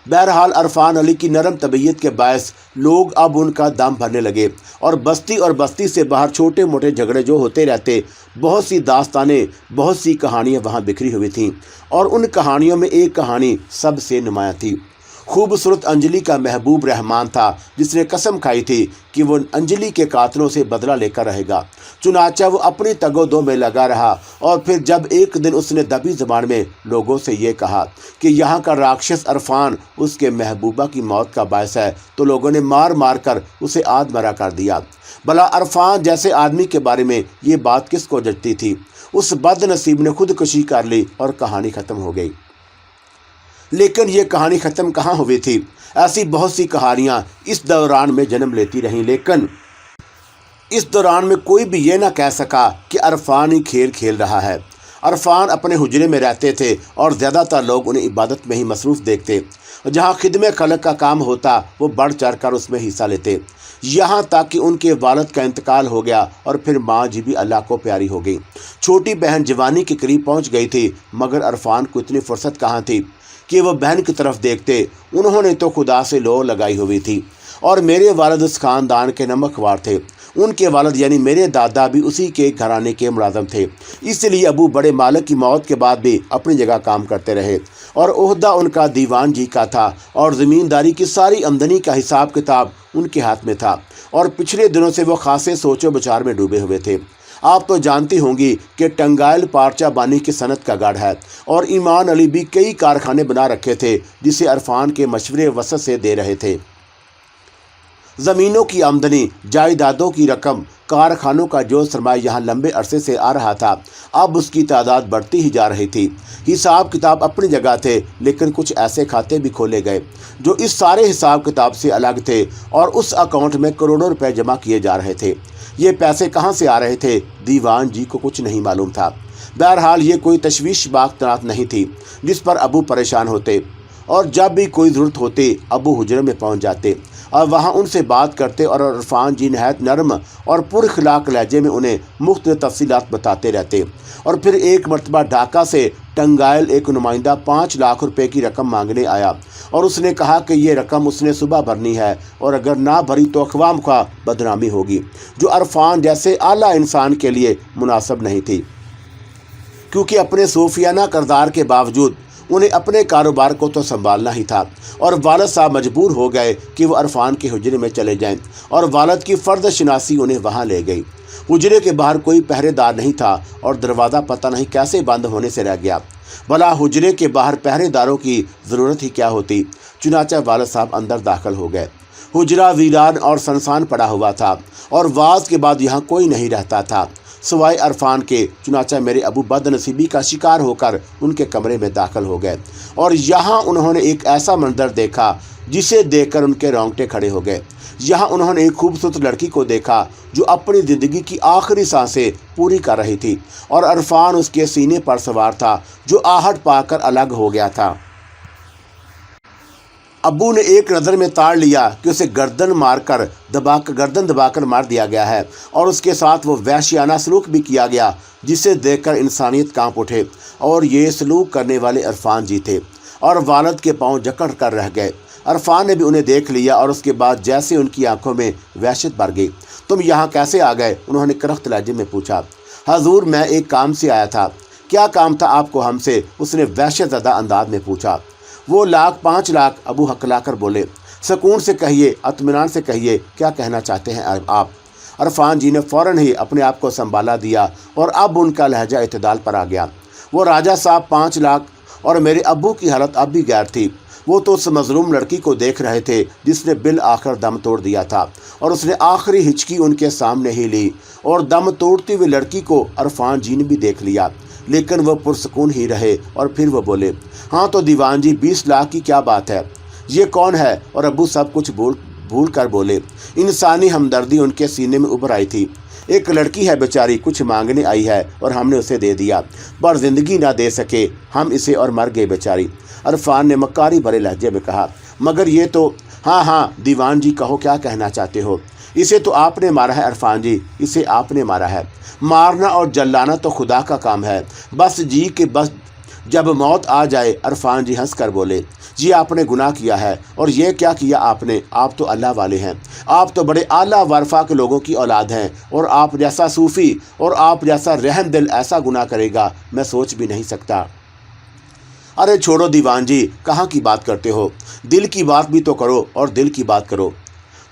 बहरहाल अरफान अली की नरम तबीयत के बायस लोग अब उनका दम भरने लगे और बस्ती से बाहर छोटे मोटे झगड़े जो होते रहते, बहुत सी दास्तानें, बहुत सी कहानियां वहां बिखरी हुई थीं। और उन कहानियों में एक कहानी सबसे नुमायां थी। खूबसूरत अंजलि का महबूब रहमान था, जिसने कसम खाई थी कि वो अंजलि के कातलों से बदला लेकर रहेगा। चुनाचा वो अपनी तगोदो में लगा रहा और फिर जब एक दिन उसने दबी ज़बान में लोगों से ये कहा कि यहाँ का राक्षस अरफान उसके महबूबा की मौत का बायस है, तो लोगों ने मार मार कर उसे आधमरा कर दिया। भला अरफान जैसे आदमी के बारे में ये बात किसको जचती थी। उस बदनसीब ने खुदकुशी कर ली और कहानी ख़त्म हो गई। लेकिन ये कहानी ख़त्म कहाँ हुई थी। ऐसी बहुत सी कहानियाँ इस दौरान में जन्म लेती रहीं, लेकिन इस दौरान में कोई भी ये ना कह सका कि अरफान ही खेल खेल रहा है। अरफान अपने हुजरे में रहते थे और ज़्यादातर लोग उन्हें इबादत में ही मसरूफ़ देखते। जहाँ खिदमत खलक का काम होता वो बढ़ चढ़ कर उसमें हिस्सा लेते। यहाँ तक कि उनके वालिद का इंतकाल हो गया और फिर माँ जी भी अल्लाह को प्यारी हो गई। छोटी बहन जवानी के करीब पहुँच गई थी, मगर अरफान को इतनी फुर्सत कहाँ थी कि वह बहन की तरफ देखते। उन्होंने तो खुदा से लो लगाई हुई थी। और मेरे वालिद उस ख़ानदान के नमकवार थे। उनके वालिद यानी मेरे दादा भी उसी के घराने के मुलाज़िम थे। इसलिए अबू बड़े मालिक की मौत के बाद भी अपनी जगह काम करते रहे और ओहदा उनका दीवान जी का था और ज़मींदारी की सारी आमदनी का हिसाब किताब उनके हाथ में था। और पिछले दिनों से वो खासे सोचो विचार में डूबे हुए थे। आप तो जानती होंगी कि टंगाइल पार्चा बानी की सनत का गढ़ है और ईमान अली भी कई कारखाने बना रखे थे, जिसे अरफान के मशवरे वसत से दे रहे थे। ज़मीनों की आमदनी, जायदादों की रकम, कारखानों का जो सरमाया यहाँ लंबे अरसे से आ रहा था, अब उसकी तादाद बढ़ती ही जा रही थी। हिसाब किताब अपनी जगह थे, लेकिन कुछ ऐसे खाते भी खोले गए जो इस सारे हिसाब किताब से अलग थे और उस अकाउंट में करोड़ों रुपए जमा किए जा रहे थे। ये पैसे कहाँ से आ रहे थे, दीवान जी को कुछ नहीं मालूम था। बहरहाल ये कोई तशवीशनाक बात नहीं थी जिस पर अबू परेशान होते, और जब भी कोई ज़रूरत होती अबू हुजरे में पहुँच जाते और वहाँ उनसे बात करते और अरफान जी नहायत नरम और पुरखलाक लहजे में उन्हें मुख्तलिफ तफसीलात बताते रहते। और फिर एक मरतबा ढाका से टंगाइल एक नुमाइंदा 5 लाख रुपए की रकम मांगने आया और उसने कहा कि ये रकम उसने सुबह भरनी है और अगर ना भरी तो अक़वाम का बदनामी होगी, जो अरफान जैसे आला इंसान के लिए मुनासिब नहीं थी, क्योंकि अपने सूफियाना किरदार के बावजूद उन्हें अपने कारोबार को तो संभालना ही था। और वालिद साहब मजबूर हो गए कि वो अरफान के हुजरे में चले जाएं और वालिद की फ़र्द शनासी उन्हें वहाँ ले गई। हुजरे के बाहर कोई पहरेदार नहीं था और दरवाज़ा पता नहीं कैसे बंद होने से रह गया। भला हुजरे के बाहर पहरेदारों की ज़रूरत ही क्या होती। चुनाचा वालिद साहब अंदर दाखिल हो गए। हुजरा वीरान और सनसान पड़ा हुआ था और वाज के बाद यहाँ कोई नहीं रहता था सिवाय अरफान के। चुनाचा मेरे अबू बदनसीबी का शिकार होकर उनके कमरे में दाखिल हो गए और यहाँ उन्होंने एक ऐसा मंजर देखा जिसे देखकर उनके रोंगटे खड़े हो गए। यहाँ उन्होंने एक खूबसूरत लड़की को देखा जो अपनी ज़िंदगी की आखिरी सांसें पूरी कर रही थी और अरफान उसके सीने पर सवार था, जो आहट पाकर अलग हो गया था। अब्बू ने एक नज़र में ताड़ लिया कि उसे गर्दन दबाकर मार दिया गया है और उसके साथ वो वहशियाना सलूक भी किया गया, जिसे देखकर इंसानियत कांप उठे। और ये सलूक करने वाले अरफान जी थे और वालिद के पांव जकड़ कर रह गए। अरफान ने भी उन्हें देख लिया और उसके बाद जैसे उनकी आंखों में वहशत भर गई। तुम यहाँ कैसे आ गए? उन्होंने करख्त लहजे में पूछा। हजूर, मैं एक काम से आया था। क्या काम था आपको हमसे? उसने वहशत ज़दा अंदाज में पूछा। वो 5 लाख, अबू हकला कर बोले। सुकून से कहिए, इत्मीनान से कहिए, क्या कहना चाहते हैं आप? अरफान जी ने फ़ौरन ही अपने आप को संभाला दिया और अब उनका लहजा इत्तेदाल पर आ गया। वो राजा साहब 5 लाख और मेरे अब्बू की हालत अब भी गैर थी। वो तो उस मजलूम लड़की को देख रहे थे जिसने बिल आखिर दम तोड़ दिया था और उसने आखिरी हिचकी उनके सामने ही ली और दम तोड़ती हुई लड़की को अरफान जी ने भी देख लिया, लेकिन वह पुरसकून ही रहे। और फिर वह बोले, हाँ तो दीवान जी, 20 लाख की क्या बात है? ये कौन है? और अब्बू सब कुछ भूल कर बोले। इंसानी हमदर्दी उनके सीने में उभर आई थी। एक लड़की है बेचारी, कुछ मांगने आई है और हमने उसे दे दिया, पर ज़िंदगी ना दे सके हम इसे और मर गए बेचारी। अरफान ने मक्कारी भरे लहजे में कहा, मगर ये तो ہاں ہاں دیوان جی، کہو کیا کہنا چاہتے ہو؟ اسے تو آپ نے مارا ہے عرفان جی، اسے آپ نے مارا ہے۔ مارنا اور جلانا تو خدا کا کام ہے، بس جی کہ بس جب موت آ جائے۔ عرفان جی ہنس کر بولے، جی آپ نے گناہ کیا ہے، اور یہ کیا کیا آپ نے؟ آپ تو اللہ والے ہیں، آپ تو بڑے اعلیٰ ورفا کے لوگوں کی اولاد ہیں، اور آپ جیسا صوفی اور آپ جیسا رحم دل ایسا گناہ کرے گا میں سوچ بھی نہیں سکتا۔ ارے چھوڑو دیوان جی، کہاں کی بات کرتے ہو؟ دل کی بات بھی تو کرو، اور دل کی بات کرو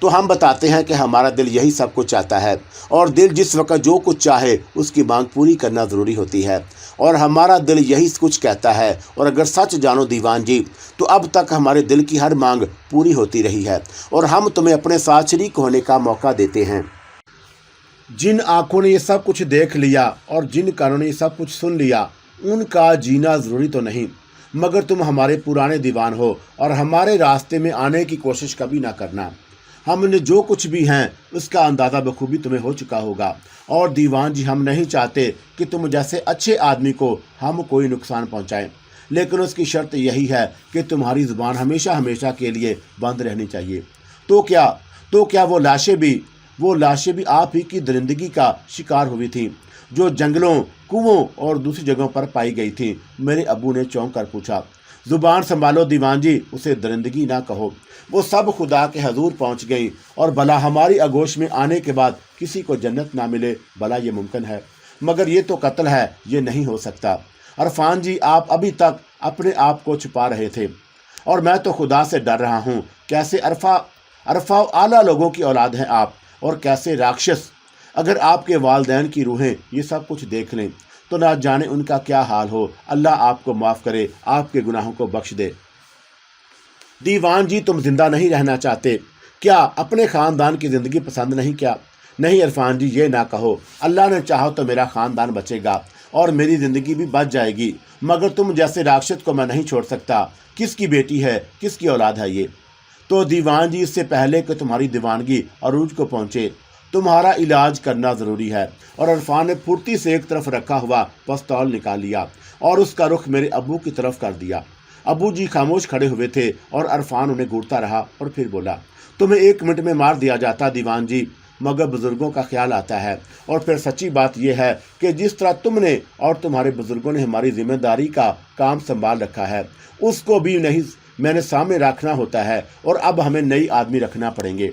تو ہم بتاتے ہیں کہ ہمارا دل یہی سب کچھ چاہتا ہے، اور دل جس وقت جو کچھ چاہے اس کی مانگ پوری کرنا ضروری ہوتی ہے، اور ہمارا دل یہی کچھ کہتا ہے۔ اور اگر سچ جانو دیوان جی، تو اب تک ہمارے دل کی ہر مانگ پوری ہوتی رہی ہے، اور ہم تمہیں اپنے ساتھ شریک ہونے کا موقع دیتے ہیں۔ جن آنکھوں نے یہ سب کچھ دیکھ لیا اور جن کانوں نے یہ سب کچھ سن لیا، ان کا جینا ضروری تو نہیں، مگر تم ہمارے پرانے دیوان ہو، اور ہمارے راستے میں آنے کی کوشش کبھی نہ کرنا۔ ہم نے جو کچھ بھی ہیں اس کا اندازہ بخوبی تمہیں ہو چکا ہوگا، اور دیوان جی ہم نہیں چاہتے کہ تم جیسے اچھے آدمی کو ہم کوئی نقصان پہنچائیں، لیکن اس کی شرط یہی ہے کہ تمہاری زبان ہمیشہ ہمیشہ کے لیے بند رہنی چاہیے۔ تو کیا وہ لاشیں بھی آپ ہی کی درندگی کا شکار ہوئی تھیں، جو جنگلوں، کنووں اور دوسری جگہوں پر پائی گئی تھیں؟ میرے ابو نے چونک کر پوچھا۔ زبان سنبھالو دیوان جی، اسے درندگی نہ کہو، وہ سب خدا کے حضور پہنچ گئی، اور بھلا ہماری آگوش میں آنے کے بعد کسی کو جنت نہ ملے؟ بھلا یہ ممکن ہے؟ مگر یہ تو قتل ہے، یہ نہیں ہو سکتا۔ عرفان جی، آپ ابھی تک اپنے آپ کو چھپا رہے تھے، اور میں تو خدا سے ڈر رہا ہوں۔ کیسے عرفا اعلیٰ لوگوں کی اولاد ہیں آپ، اور کیسے راکشس! اگر آپ کے والدین کی روحیں یہ سب کچھ دیکھ لیں تو نہ جانے ان کا کیا حال ہو۔ اللہ آپ کو معاف کرے، آپ کے گناہوں کو بخش دے۔ دیوان جی، تم زندہ نہیں رہنا چاہتے کیا؟ اپنے خاندان کی زندگی پسند نہیں کیا؟ نہیں عرفان جی، یہ نہ کہو۔ اللہ نے چاہا تو میرا خاندان بچے گا، اور میری زندگی بھی بچ جائے گی، مگر تم جیسے راکشس کو میں نہیں چھوڑ سکتا۔ کس کی بیٹی ہے، کس کی اولاد ہے یہ؟ تو دیوان جی، اس سے پہلے کہ تمہاری دیوانگی عروج کو پہنچے، تمہارا علاج کرنا ضروری ہے۔ اور عرفان نے پھرتی سے ایک طرف رکھا ہوا پستول نکال لیا، اور اس کا رخ میرے ابو کی طرف کر دیا۔ ابو جی خاموش کھڑے ہوئے تھے، اور عرفان انہیں گھورتا رہا، اور پھر بولا، تمہیں 1 منٹ میں مار دیا جاتا دیوان جی، مگر بزرگوں کا خیال آتا ہے۔ اور پھر سچی بات یہ ہے کہ جس طرح تم نے اور تمہارے بزرگوں نے ہماری ذمہ داری کا کام سنبھال رکھا ہے، اس کو بھی نہیں میں نے سامنے رکھنا ہوتا ہے، اور اب ہمیں نئی آدمی رکھنا پڑیں گے۔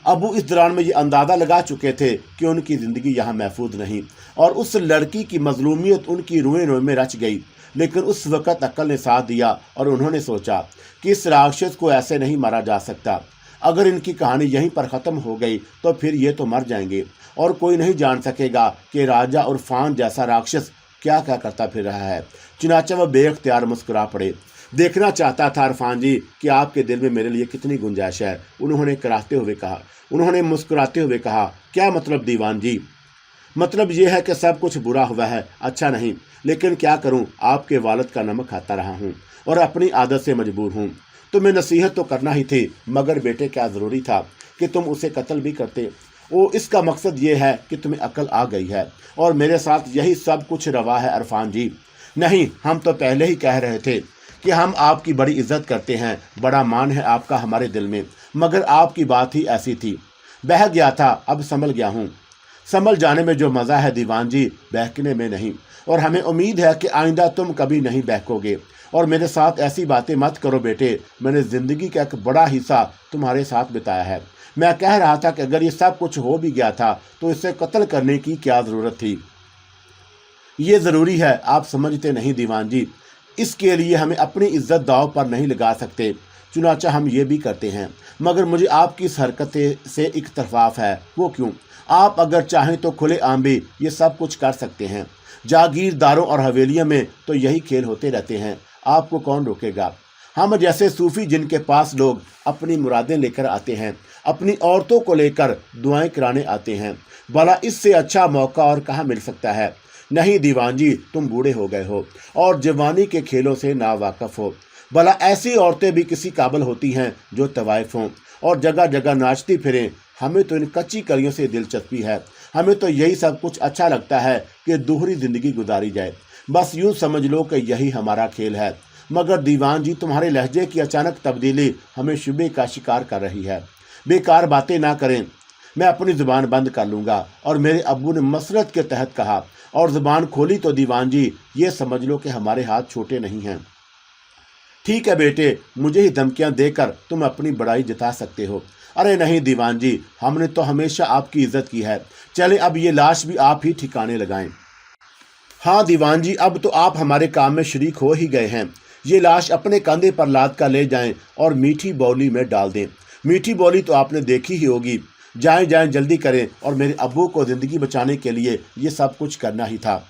ابو اس دوران میں یہ اندازہ لگا چکے تھے کہ ان کی زندگی یہاں محفوظ نہیں، اور اس لڑکی کی مظلومیت ان کی روئیں روئیں میں رچ گئی۔ لیکن اس وقت عقل نے ساتھ دیا، اور انہوں نے سوچا کہ اس راکشس کو ایسے نہیں مارا جا سکتا۔ اگر ان کی کہانی یہیں پر ختم ہو گئی تو پھر یہ تو مر جائیں گے، اور کوئی نہیں جان سکے گا کہ راجہ عرفان جیسا راکشس کیا کیا کرتا پھر رہا ہے۔ چنانچہ وہ بے اختیار مسکرا پڑے۔ دیکھنا چاہتا تھا عرفان جی کہ آپ کے دل میں میرے لیے کتنی گنجائش ہے، انہوں نے مسکراتے ہوئے کہا۔ کیا مطلب دیوان جی؟ مطلب یہ ہے کہ سب کچھ برا ہوا ہے، اچھا نہیں، لیکن کیا کروں، آپ کے والد کا نمک کھاتا رہا ہوں، اور اپنی عادت سے مجبور ہوں۔ تمہیں نصیحت تو کرنا ہی تھی، مگر بیٹے کیا ضروری تھا کہ تم اسے قتل بھی کرتے؟ اس کا مقصد یہ ہے کہ تمہیں عقل آ گئی ہے، اور میرے ساتھ یہی سب کچھ روا ہے عرفان جی۔ نہیں، ہم تو پہلے ہی کہہ رہے تھے کہ ہم آپ کی بڑی عزت کرتے ہیں، بڑا مان ہے آپ کا ہمارے دل میں، مگر آپ کی بات ہی ایسی تھی۔ بہک گیا تھا، اب سنبھل گیا ہوں۔ سنبھل جانے میں جو مزہ ہے دیوان جی، بہکنے میں نہیں، اور ہمیں امید ہے کہ آئندہ تم کبھی نہیں بہکو گے۔ اور میرے ساتھ ایسی باتیں مت کرو بیٹے، میں نے زندگی کا ایک بڑا حصہ تمہارے ساتھ بتایا ہے۔ میں کہہ رہا تھا کہ اگر یہ سب کچھ ہو بھی گیا تھا تو اسے قتل کرنے کی کیا ضرورت تھی؟ یہ ضروری ہے، آپ سمجھتے نہیں دیوان جی، اس کے لیے ہمیں اپنی عزت داؤ پر نہیں لگا سکتے، چنانچہ ہم یہ بھی کرتے ہیں۔ مگر مجھے آپ کی اس حرکت سے اختفاف ہے۔ وہ کیوں؟ آپ اگر چاہیں تو کھلے عام بھی یہ سب کچھ کر سکتے ہیں۔ جاگیرداروں اور حویلیوں میں تو یہی کھیل ہوتے رہتے ہیں، آپ کو کون روکے گا؟ ہم جیسے صوفی جن کے پاس لوگ اپنی مرادیں لے کر آتے ہیں، اپنی عورتوں کو لے کر دعائیں کرانے آتے ہیں، بھلا اس سے اچھا موقع اور کہاں مل سکتا ہے؟ نہیں دیوان جی، تم بوڑھے ہو گئے ہو اور جوانی کے کھیلوں سے ناواقف ہو۔ بھلا ایسی عورتیں بھی کسی قابل ہوتی ہیں جو طوائف ہوں اور جگہ جگہ ناچتی پھریں؟ ہمیں تو ان کچی کلیوں سے دلچسپی ہے، ہمیں تو یہی سب کچھ اچھا لگتا ہے کہ دوہری زندگی گزاری جائے۔ بس یوں سمجھ لو کہ یہی ہمارا کھیل ہے۔ मगर दीवान जी, तुम्हारे लहजे की अचानक तब्दीली हमें शुबे का शिकार कर रही है। बेकार बातें ना करें, मैं अपनी ज़ुबान बंद कर लूँगा। और मेरे अब्बू ने मसरत के तहत कहा, और ज़ुबान खोली तो दीवान जी, ये समझ लो कि हमारे हाथ छोटे नहीं हैं। ठीक है बेटे, मुझे ही धमकियाँ देकर तुम अपनी बड़ाई जता सकते हो। अरे नहीं दीवान जी, हमने तो हमेशा आपकी इज्जत की है। चले अब ये लाश भी आप ही ठिकाने लगाएं। हाँ दीवान जी, अब तो आप हमारे काम में शरीक हो ही गए हैं। ये लाश अपने कंधे पर लाद कर ले जाएं और मीठी बाउली में डाल दें। मीठी बाउली तो आपने देखी ही होगी। जाएं जाएं, जल्दी करें। और मेरे अब्बू को ज़िंदगी बचाने के लिए ये सब कुछ करना ही था।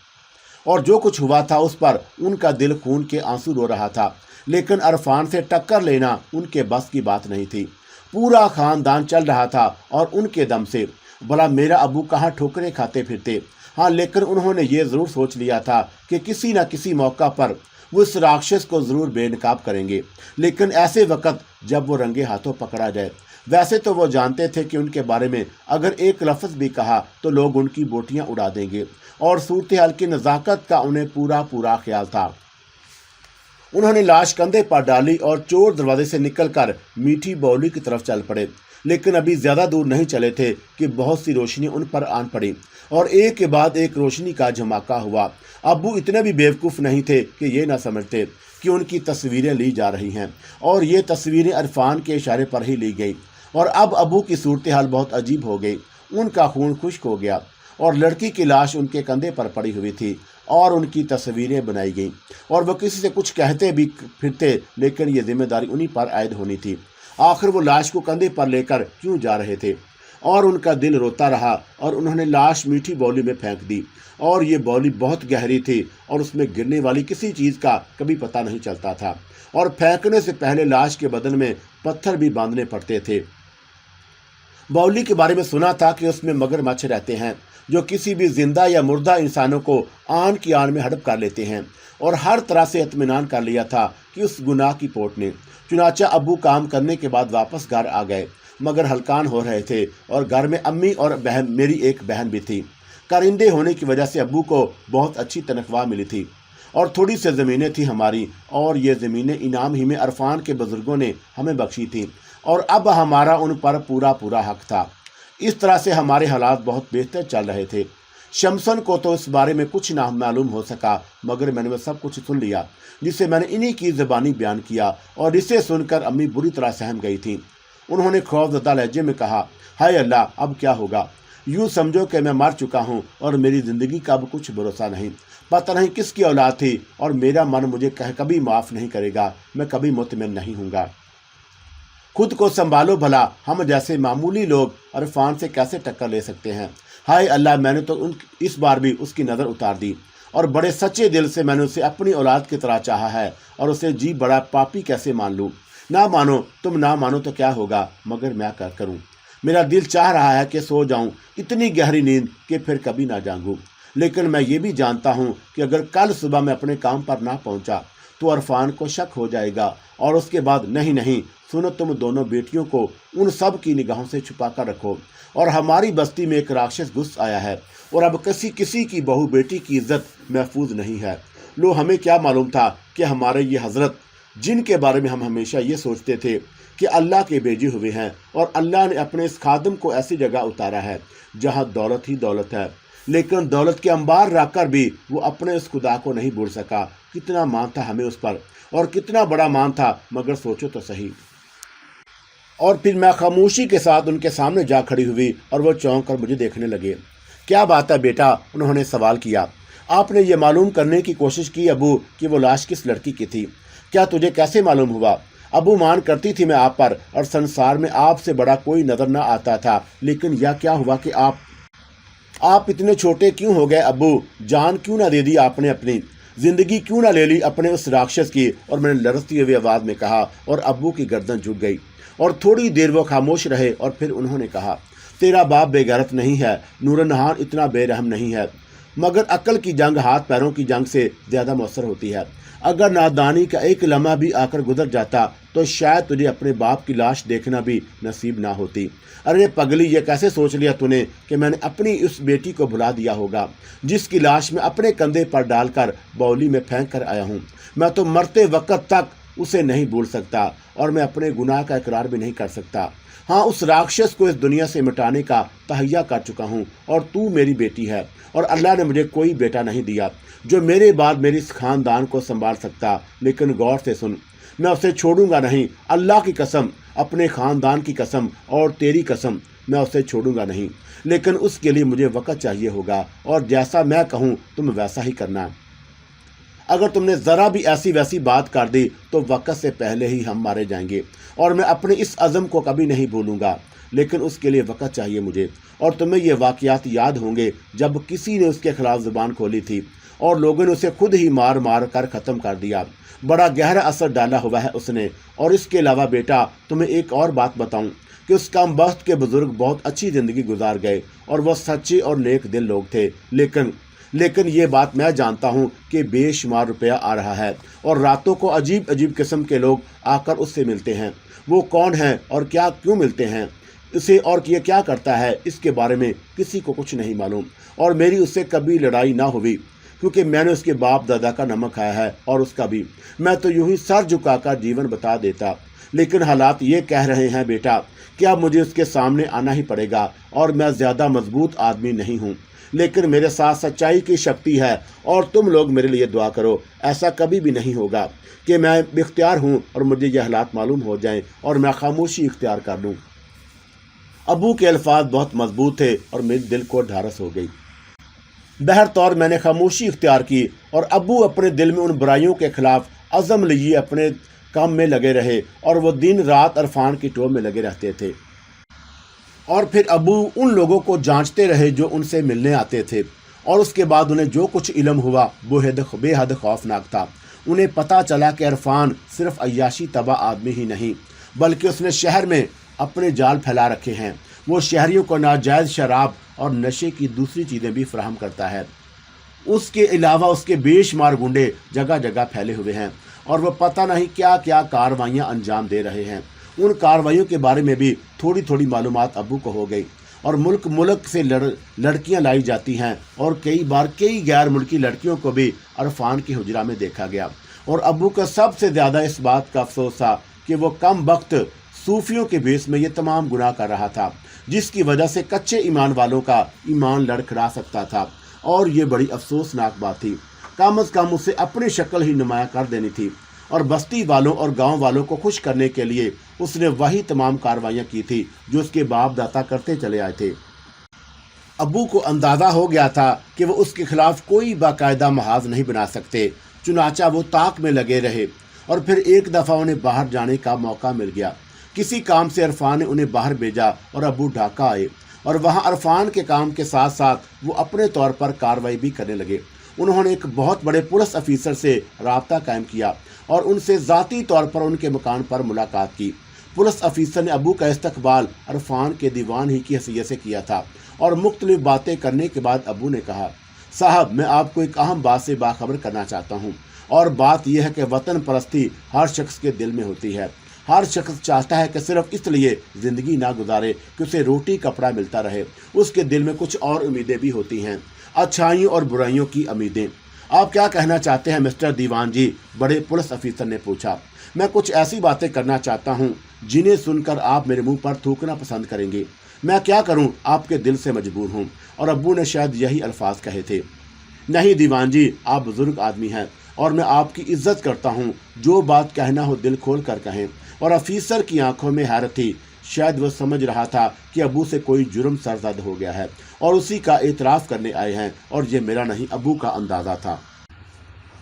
और जो कुछ हुआ था उस पर उनका दिल खून के आंसू रो रहा था, लेकिन अरफान से टक्कर लेना उनके बस की बात नहीं थी। पूरा खानदान चल रहा था और उनके दम से। भला मेरा अब्बू कहाँ ठोकरें खाते फिरते। हाँ, लेकिन उन्होंने ये ज़रूर सोच लिया था कि किसी न किसी मौका पर वो इस राक्षस को ज़रूर बेनकाब करेंगे, लेकिन ऐसे वक्त जब वो रंगे हाथों पकड़ा जाए। वैसे तो वो जानते थे कि उनके बारे में अगर एक लफ्ज़ भी कहा तो लोग उनकी बोटियां उड़ा देंगे, और सूरत हाल की नज़ाकत का उन्हें पूरा पूरा ख्याल था। उन्होंने लाश कंधे पर डाली और चोर दरवाजे से निकलकर मीठी बाउली की तरफ चल पड़े। लेकिन अभी ज़्यादा दूर नहीं चले थे कि बहुत सी रोशनी उन पर आन पड़ी, और एक के बाद एक रोशनी का झमाका हुआ। अब्बू इतने भी बेवकूफ़ नहीं थे कि ये ना समझते कि उनकी तस्वीरें ली जा रही हैं, और ये तस्वीरें अरफान के इशारे पर ही ली गई। और अब अब्बू की सूरत हाल बहुत अजीब हो गई। उनका खून खुश्क हो गया और लड़की की लाश उनके कंधे पर पड़ी हुई थी, और उनकी तस्वीरें बनाई गईं। और वो किसी से कुछ कहते भी फिरते, लेकिन ये जिम्मेदारी उन्हीं पर आयद होनी थी। आखिर वो लाश को कंधे पर लेकर क्यों जा रहे थे। और उनका दिल रोता रहा, और उन्होंने लाश मीठी बाउली में फेंक दी। और ये बाउली बहुत गहरी थी, और उसमें गिरने वाली किसी चीज़ का कभी पता नहीं चलता था। और फेंकने से पहले लाश के बदन में पत्थर भी बांधने पड़ते थे। बाउली के बारे में सुना था कि उसमें मगरमच्छ रहते हैं, जो किसी भी जिंदा या मुर्दा इंसानों को आन की आन में हड़प कर लेते हैं। और हर तरह से इत्मीनान कर लिया था कि उस गुनाह की पोट ने। चुनाचा अब्बू काम करने के बाद वापस घर आ गए, मगर हलकान हो रहे थे, और घर में अम्मी और बहन, मेरी एक बहन भी थी। कारिंदे होने की वजह से अब्बू को बहुत अच्छी तनख्वाह मिली थी, और थोड़ी सी ज़मीनें थी हमारी, और ये ज़मीनें इनाम ही में अरफान के बुज़ुर्गों ने हमें बख्शी थी, और अब हमारा उन पर पूरा पूरा हक था। इस तरह से हमारे हालात बहुत बेहतर चल रहे थे। शमसन को तो इस बारे में कुछ ना मालूम हो सका, मगर मैंने वह सब कुछ सुन लिया, जिसे मैंने इन्हीं की ज़बानी बयान किया, और इसे सुनकर अम्मी बुरी तरह सहम गई थी। उन्होंने खौफजदा लहजे में कहा, हाय अल्लाह, अब क्या होगा। यूँ समझो कि मैं मर चुका हूँ, और मेरी ज़िंदगी का अब कुछ भरोसा नहीं। पता नहीं किसकी औलाद थी, और मेरा मन मुझे कभी माफ़ नहीं करेगा। मैं कभी मुतमिन नहीं हूँगा। खुद को संभालो भला, हम जैसे मामूली लोग अरफान से कैसे टक्कर ले सकते हैं। हाय अल्लाह, मैंने तो इस बार भी उसकी नज़र उतार दी, और बड़े सच्चे दिल से मैंने उसे अपनी औलाद की तरह चाहा है, और उसे जी बड़ा पापी कैसे मान लूँ। ना मानो, तुम ना मानो तो क्या होगा, मगर मैं क्या करूँ। मेरा दिल चाह रहा है कि सो जाऊँ, इतनी गहरी नींद कि फिर कभी ना जागूँ। लेकिन मैं ये भी जानता हूँ कि अगर कल सुबह मैं अपने काम पर ना पहुँचा तो अरफान को शक हो जाएगा, और उसके बाद नहीं, सुनो, तुम दोनों बेटियों को उन सब की निगाहों से छुपा कर रखो। और हमारी बस्ती में एक राक्षस घुस आया है, और अब किसी की बहू बेटी की इज्जत महफूज नहीं है। लो, हमें क्या मालूम था कि हमारे ये हजरत, जिनके बारे में हम हमेशा ये सोचते थे कि अल्लाह के भेजे हुए हैं, और अल्लाह ने अपने इस खादम को ऐसी जगह उतारा है जहाँ दौलत ही दौलत है। लेकिन दौलत के अंबार रखकर भी वो अपने उस खुदा को नहीं भूल सका। कितना मान था हमें उस पर, और कितना बड़ा मान था, मगर सोचो तो सही। और फिर मैं खामोशी के साथ उनके सामने जा खड़ी हुई, और वो चौंक कर मुझे देखने लगे। क्या बात है बेटा, उन्होंने सवाल किया। आपने ये मालूम करने की कोशिश की अबू कि वो लाश किस लड़की की थी? क्या तुझे कैसे मालूम हुआ? अबू, मान करती थी मैं आप पर, और संसार में आपसे बड़ा कोई नजर न आता था। लेकिन यह क्या हुआ कि आप इतने छोटे क्यों हो गए अबू? जान क्यों ना दे दी आपने अपनी? जिंदगी क्यों ना ले ली अपने उस राक्षस की? और मैंने लरजती हुई आवाज़ में कहा, और अब्बू की गर्दन झुक गई। और थोड़ी देर वो खामोश रहे, और फिर उन्होंने कहा, तेरा बाप बेगैरत नहीं है, नूरनहान इतना बेरहम नहीं है, मगर अक्ल की जंग हाथ पैरों की जंग से ज़्यादा मौसर होती है। अगर नादानी का एक लम्हा भी आकर गुजर जाता तो शायद तुझे अपने बाप की लाश देखना भी नसीब ना होती। अरे पगली, ये कैसे सोच लिया तूने कि मैंने अपनी उस बेटी को भुला दिया होगा जिसकी लाश मैं अपने कंधे पर डालकर बाउली में फेंक कर आया हूँ। मैं तो मरते वक्त तक उसे नहीं भूल सकता और मैं अपने गुनाह का इकरार भी नहीं कर सकता। हाँ, उस राक्षस को इस दुनिया से मिटाने का तहैया कर चुका हूँ और तू मेरी बेटी है और अल्लाह ने मुझे कोई बेटा नहीं दिया जो मेरे बाद मेरी इस खानदान को संभाल सकता। लेकिन गौर से सुन, मैं उसे छोड़ूंगा नहीं। अल्लाह की कसम, अपने खानदान की कसम और तेरी कसम, मैं उसे छोड़ूंगा नहीं। लेकिन उसके लिए मुझे वक्त चाहिए होगा और जैसा मैं कहूँ तुम वैसा ही करना। अगर तुमने ज़रा भी ऐसी वैसी बात कर दी तो वक्त से पहले ही हम मारे जाएंगे और मैं अपने इस अज़म को कभी नहीं भूलूंगा। लेकिन उसके लिए वक्त चाहिए मुझे। और तुम्हें ये वाक़यात याद होंगे जब किसी ने उसके खिलाफ ज़ुबान खोली थी और लोगों ने उसे खुद ही मार मार कर ख़त्म कर दिया। बड़ा गहरा असर डाला हुआ है उसने। और इसके अलावा बेटा, तुम्हें एक और बात बताऊं कि उस कमबख्त के बुज़ुर्ग बहुत अच्छी ज़िंदगी गुजार गए और वह सच्चे और नेक दिल लोग थे। लेकिन ये बात मैं जानता हूँ कि बेशुमार रुपया आ रहा है और रातों को अजीब अजीब किस्म के लोग आकर उससे मिलते हैं। वो कौन है और क्या क्यों मिलते हैं इसे और ये क्या करता है, इसके बारे में किसी को कुछ नहीं मालूम। और मेरी उससे कभी लड़ाई ना हुई क्योंकि मैंने उसके बाप दादा का नमक खाया है और उसका भी। मैं तो यूं ही सर झुकाकर जीवन बता देता। लेकिन हालात ये कह रहे हैं बेटा कि अब मुझे उसके सामने आना ही पड़ेगा और मैं ज़्यादा मजबूत आदमी नहीं हूँ। लेकिन मेरे साथ सच्चाई की शक्ति है और तुम लोग मेरे लिए दुआ करो। ऐसा कभी भी नहीं होगा कि मैं इख्तियार हूँ और मुझे ये हालात मालूम हो जाएं और मैं खामोशी इख्तियार कर लूँ। अबू के अल्फाज बहुत मजबूत थे और मेरे दिल को ढारस हो गई। बहरतौर मैंने खामोशी इख्तियार की और अबू अपने दिल में उन बुराइयों के खिलाफ अज़म लिए अपने काम में लगे रहे और वो दिन रात अरफान की टोह में लगे रहते थे। और फिर अबू उन लोगों को जांचते रहे जो उनसे मिलने आते थे और उसके बाद उन्हें जो कुछ इल्म हुआ वो बेहद खौफनाक था। उन्हें पता चला कि अरफान सिर्फ अय्याशी तबा आदमी ही नहीं बल्कि उसने शहर में अपने जाल फैला रखे हैं। वो शहरियों को नाजायज़ शराब और नशे की दूसरी चीज़ें भी फराहम करता है। उसके अलावा उसके बेशुमार गुंडे जगह जगह फैले हुए हैं और वह पता नहीं क्या क्या कार्रवाइयाँ अंजाम दे रहे हैं। उन कार्रवाइयों के बारे में भी थोड़ी थोड़ी मालूमात अबू को हो गई और मुल्क से लड़कियां लाई जाती हैं और कई बार कई गैर मुल्की लड़कियों को भी अरफान के हुजरा में देखा गया। और अबू को सबसे ज़्यादा इस बात का अफसोस था कि वो कम वक्त सूफियों के भेष में ये तमाम गुनाह कर रहा था जिसकी वजह से कच्चे ईमान वालों का ईमान लड़खड़ा सकता था। और ये बड़ी अफसोसनाक बात थी। कम अज़ कम उसे अपनी शक्ल ही नुमाया कर देनी थी और बस्ती वालों और गांव वालों को खुश करने के लिए उसने वही तमाम कार्रवाइयाँ की थी जो उसके बाप दादा करते चले आए थे। अबू को अंदाज़ा हो गया था कि वो उसके खिलाफ कोई बाकायदा महाज नहीं बना सकते। चुनाचा वो ताक में लगे रहे और फिर एक दफ़ा उन्हें बाहर जाने का मौका मिल गया। किसी काम से अरफान ने उन्हें बाहर भेजा और अबू ढाका आए और वहाँ अरफान के काम के साथ साथ वो अपने तौर पर कार्रवाई भी करने लगे। उन्होंने एक बहुत बड़े पुलिस अफीसर से रब्ता कायम किया और उनसे ज़ाती तौर पर उनके मकान पर मुलाकात की। पुलिस अफीसर ने अबू का इस्तकबाल अरफान के दीवान ही की हैसियत से किया था और मुख्तलिफ बातें करने के बाद अबू ने कहा, साहब मैं आपको एक अहम बात से बाखबर करना चाहता हूँ और बात यह है कि वतन परस्ती हर शख्स के दिल में होती है। हर शख्स चाहता है कि सिर्फ इसलिए ज़िंदगी ना गुजारे कि उसे रोटी कपड़ा मिलता रहे। उसके दिल में कुछ और उम्मीदें भी होती हैं, अच्छाइयों और बुराइयों की उम्मीदें। आप क्या कहना चाहते हैं मिस्टर दीवान जी? बड़े पुलिस अफीसर ने पूछा। मैं कुछ ऐसी बातें करना चाहता हूँ जिन्हें सुनकर आप मेरे मुंह पर थूकना पसंद करेंगे। मैं क्या करूँ, आपके दिल से मजबूर हूँ। और अब्बू ने शायद यही अल्फाज कहे थे। नहीं दीवान जी, आप बुजुर्ग आदमी हैं और मैं आपकी इज्जत करता हूँ। जो बात कहना हो दिल खोल कर कहें। और अफीसर की आंखों में हैरत थी। शायद वह समझ रहा था कि अबू से कोई जुर्म सरजद हो गया है और उसी का एतराफ़ करने आए हैं और ये मेरा नहीं अबू का अंदाज़ा था।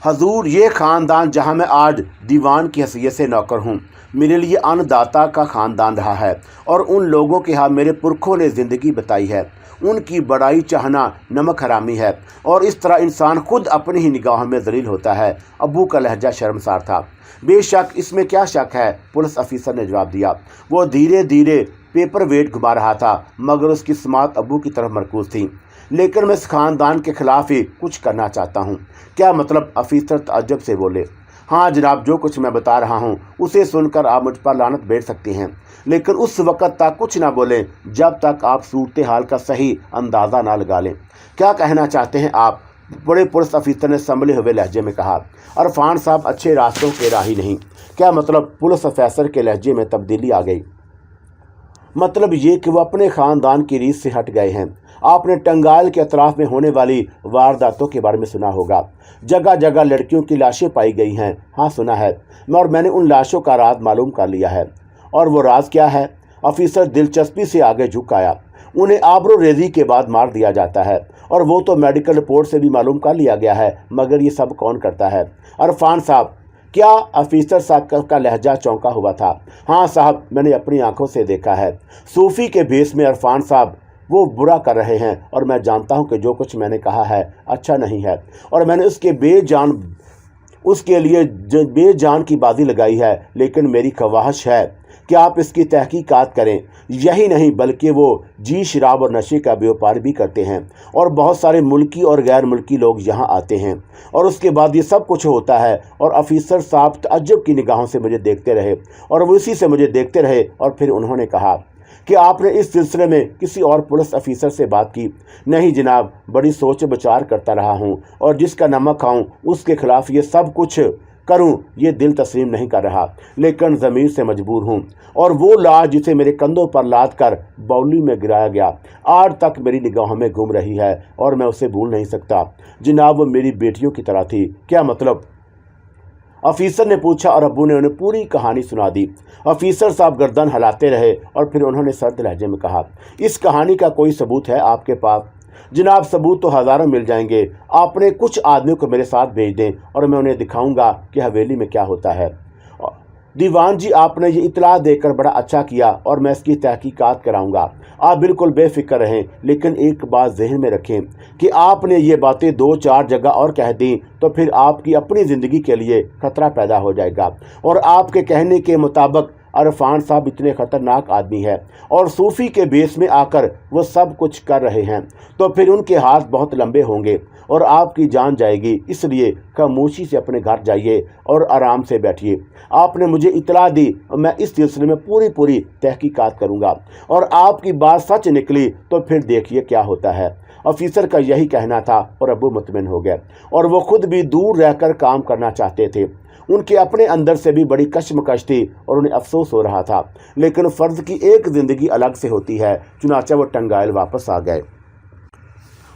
हजूर, ये ख़ानदान जहाँ मैं आज दीवान की हैसियत से नौकर हूँ, मेरे लिए अन्नदाता का ख़ानदान रहा है और उन लोगों के यहाँ मेरे पुरखों ने ज़िंदगी बताई है। उनकी बड़ाई चाहना नमक हरामी है और इस तरह इंसान खुद अपनी ही निगाहों में जलील होता है। अबू का लहजा शर्मसार था। बेशक, इसमें क्या शक है, पुलिस अफीसर ने जवाब दिया। वो धीरे धीरे पेपर वेट घुमा रहा था मगर उसकी समात अबू की तरफ मरकूज थी। लेकिन मैं इस ख़ानदान के ख़िलाफ़ ही कुछ करना चाहता हूँ। क्या मतलब? अफीसर तअज्जुब से बोले। हाँ जनाब, जो कुछ मैं बता रहा हूँ उसे सुनकर आप मुझ पर लानत भेज सकती हैं, लेकिन उस वक़्त तक कुछ ना बोलें जब तक आप सूरत हाल का सही अंदाज़ा ना लगा लें। क्या कहना चाहते हैं आप? बड़े पुलिस अफसर ने संभले हुए लहजे में कहा। अरफान साहब अच्छे रास्तों के राही नहीं। क्या मतलब? पुलिस अफसर के लहजे में तब्दीली आ गई। मतलब ये कि वो अपने ख़ानदान की रीत से हट गए हैं। आपने टंगाइल के अतराफ में होने वाली वारदातों के बारे में सुना होगा। जगह जगह लड़कियों की लाशें पाई गई हैं। हाँ सुना है, और मैंने उन लाशों का राज मालूम कर लिया है। और वो राज क्या है? ऑफिसर दिलचस्पी से आगे झुक आया। उन्हें आबरू रेजी के बाद मार दिया जाता है, और वो तो मेडिकल रिपोर्ट से भी मालूम कर लिया गया है, मगर ये सब कौन करता है? अरफान साहब। क्या? ऑफिसर साहब का लहजा चौंका हुआ था। हाँ साहब, मैंने अपनी आंखों से देखा है। सूफी के भेष में अरफान साहब वो बुरा कर रहे हैं, और मैं जानता हूँ कि जो कुछ मैंने कहा है अच्छा नहीं है, और मैंने उसके लिए बेजान की बाजी लगाई है। लेकिन मेरी ख्वाहिश है कि आप इसकी तहकीकात करें। यही नहीं बल्कि वो जी शराब और नशे का व्यापार भी करते हैं, और बहुत सारे मुल्की और गैर मुल्की लोग यहाँ आते हैं, और उसके बाद ये सब कुछ होता है। और ऑफिसर साहब तअज्जुब की निगाहों से मुझे देखते रहे, और वो इसी से मुझे देखते रहे। और फिर उन्होंने कहा कि आपने इस सिलसिले में किसी और पुलिस अफसर से बात की? नहीं जनाब, बड़ी सोच विचार करता रहा हूँ, और जिसका नमक खाऊं उसके खिलाफ ये सब कुछ करूं, ये दिल तस्लीम नहीं कर रहा, लेकिन ज़मीर से मजबूर हूं। और वो लाश जिसे मेरे कंधों पर लाद कर बाउली में गिराया गया आज तक मेरी निगाहों में घूम रही है, और मैं उसे भूल नहीं सकता। जनाब, वो मेरी बेटियों की तरह थी। क्या मतलब? ऑफिसर ने पूछा, और अब्बू ने उन्हें पूरी कहानी सुना दी। ऑफिसर साहब गर्दन हिलाते रहे, और फिर उन्होंने सर्द लहजे में कहा, इस कहानी का कोई सबूत है आपके पास? जनाब, सबूत तो हज़ारों मिल जाएंगे। आपने कुछ आदमियों को मेरे साथ भेज दें, और मैं उन्हें दिखाऊंगा कि हवेली में क्या होता है। दीवान जी, आपने ये इतला देकर बड़ा अच्छा किया, और मैं इसकी तहकीकात कराऊंगा। आप बिल्कुल बेफिक्र रहें, लेकिन एक बात जहन में रखें कि आपने ये बातें 2-4 जगह और कह दी तो फिर आपकी अपनी ज़िंदगी के लिए खतरा पैदा हो जाएगा। और आपके कहने के मुताबिक अरफान साहब इतने ख़तरनाक आदमी है, और सूफ़ी के बेस में आकर वो सब कुछ कर रहे हैं, तो फिर उनके हाथ बहुत लंबे होंगे और आपकी जान जाएगी। इसलिए खामोशी से अपने घर जाइए और आराम से बैठिए। आपने मुझे इतला दी, मैं इस सिलसिले में पूरी तहकीकात करूंगा, और आपकी बात सच निकली तो फिर देखिए क्या होता है। ऑफिसर का यही कहना था, और अब्बू मुतमिन हो गए, और वो खुद भी दूर रहकर काम करना चाहते थे। उनके अपने अंदर से भी बड़ी कश्मकश थी, और उन्हें अफसोस हो रहा था, लेकिन फ़र्ज की एक ज़िंदगी अलग से होती है। चुनाचा वो टंगाइल वापस आ गए।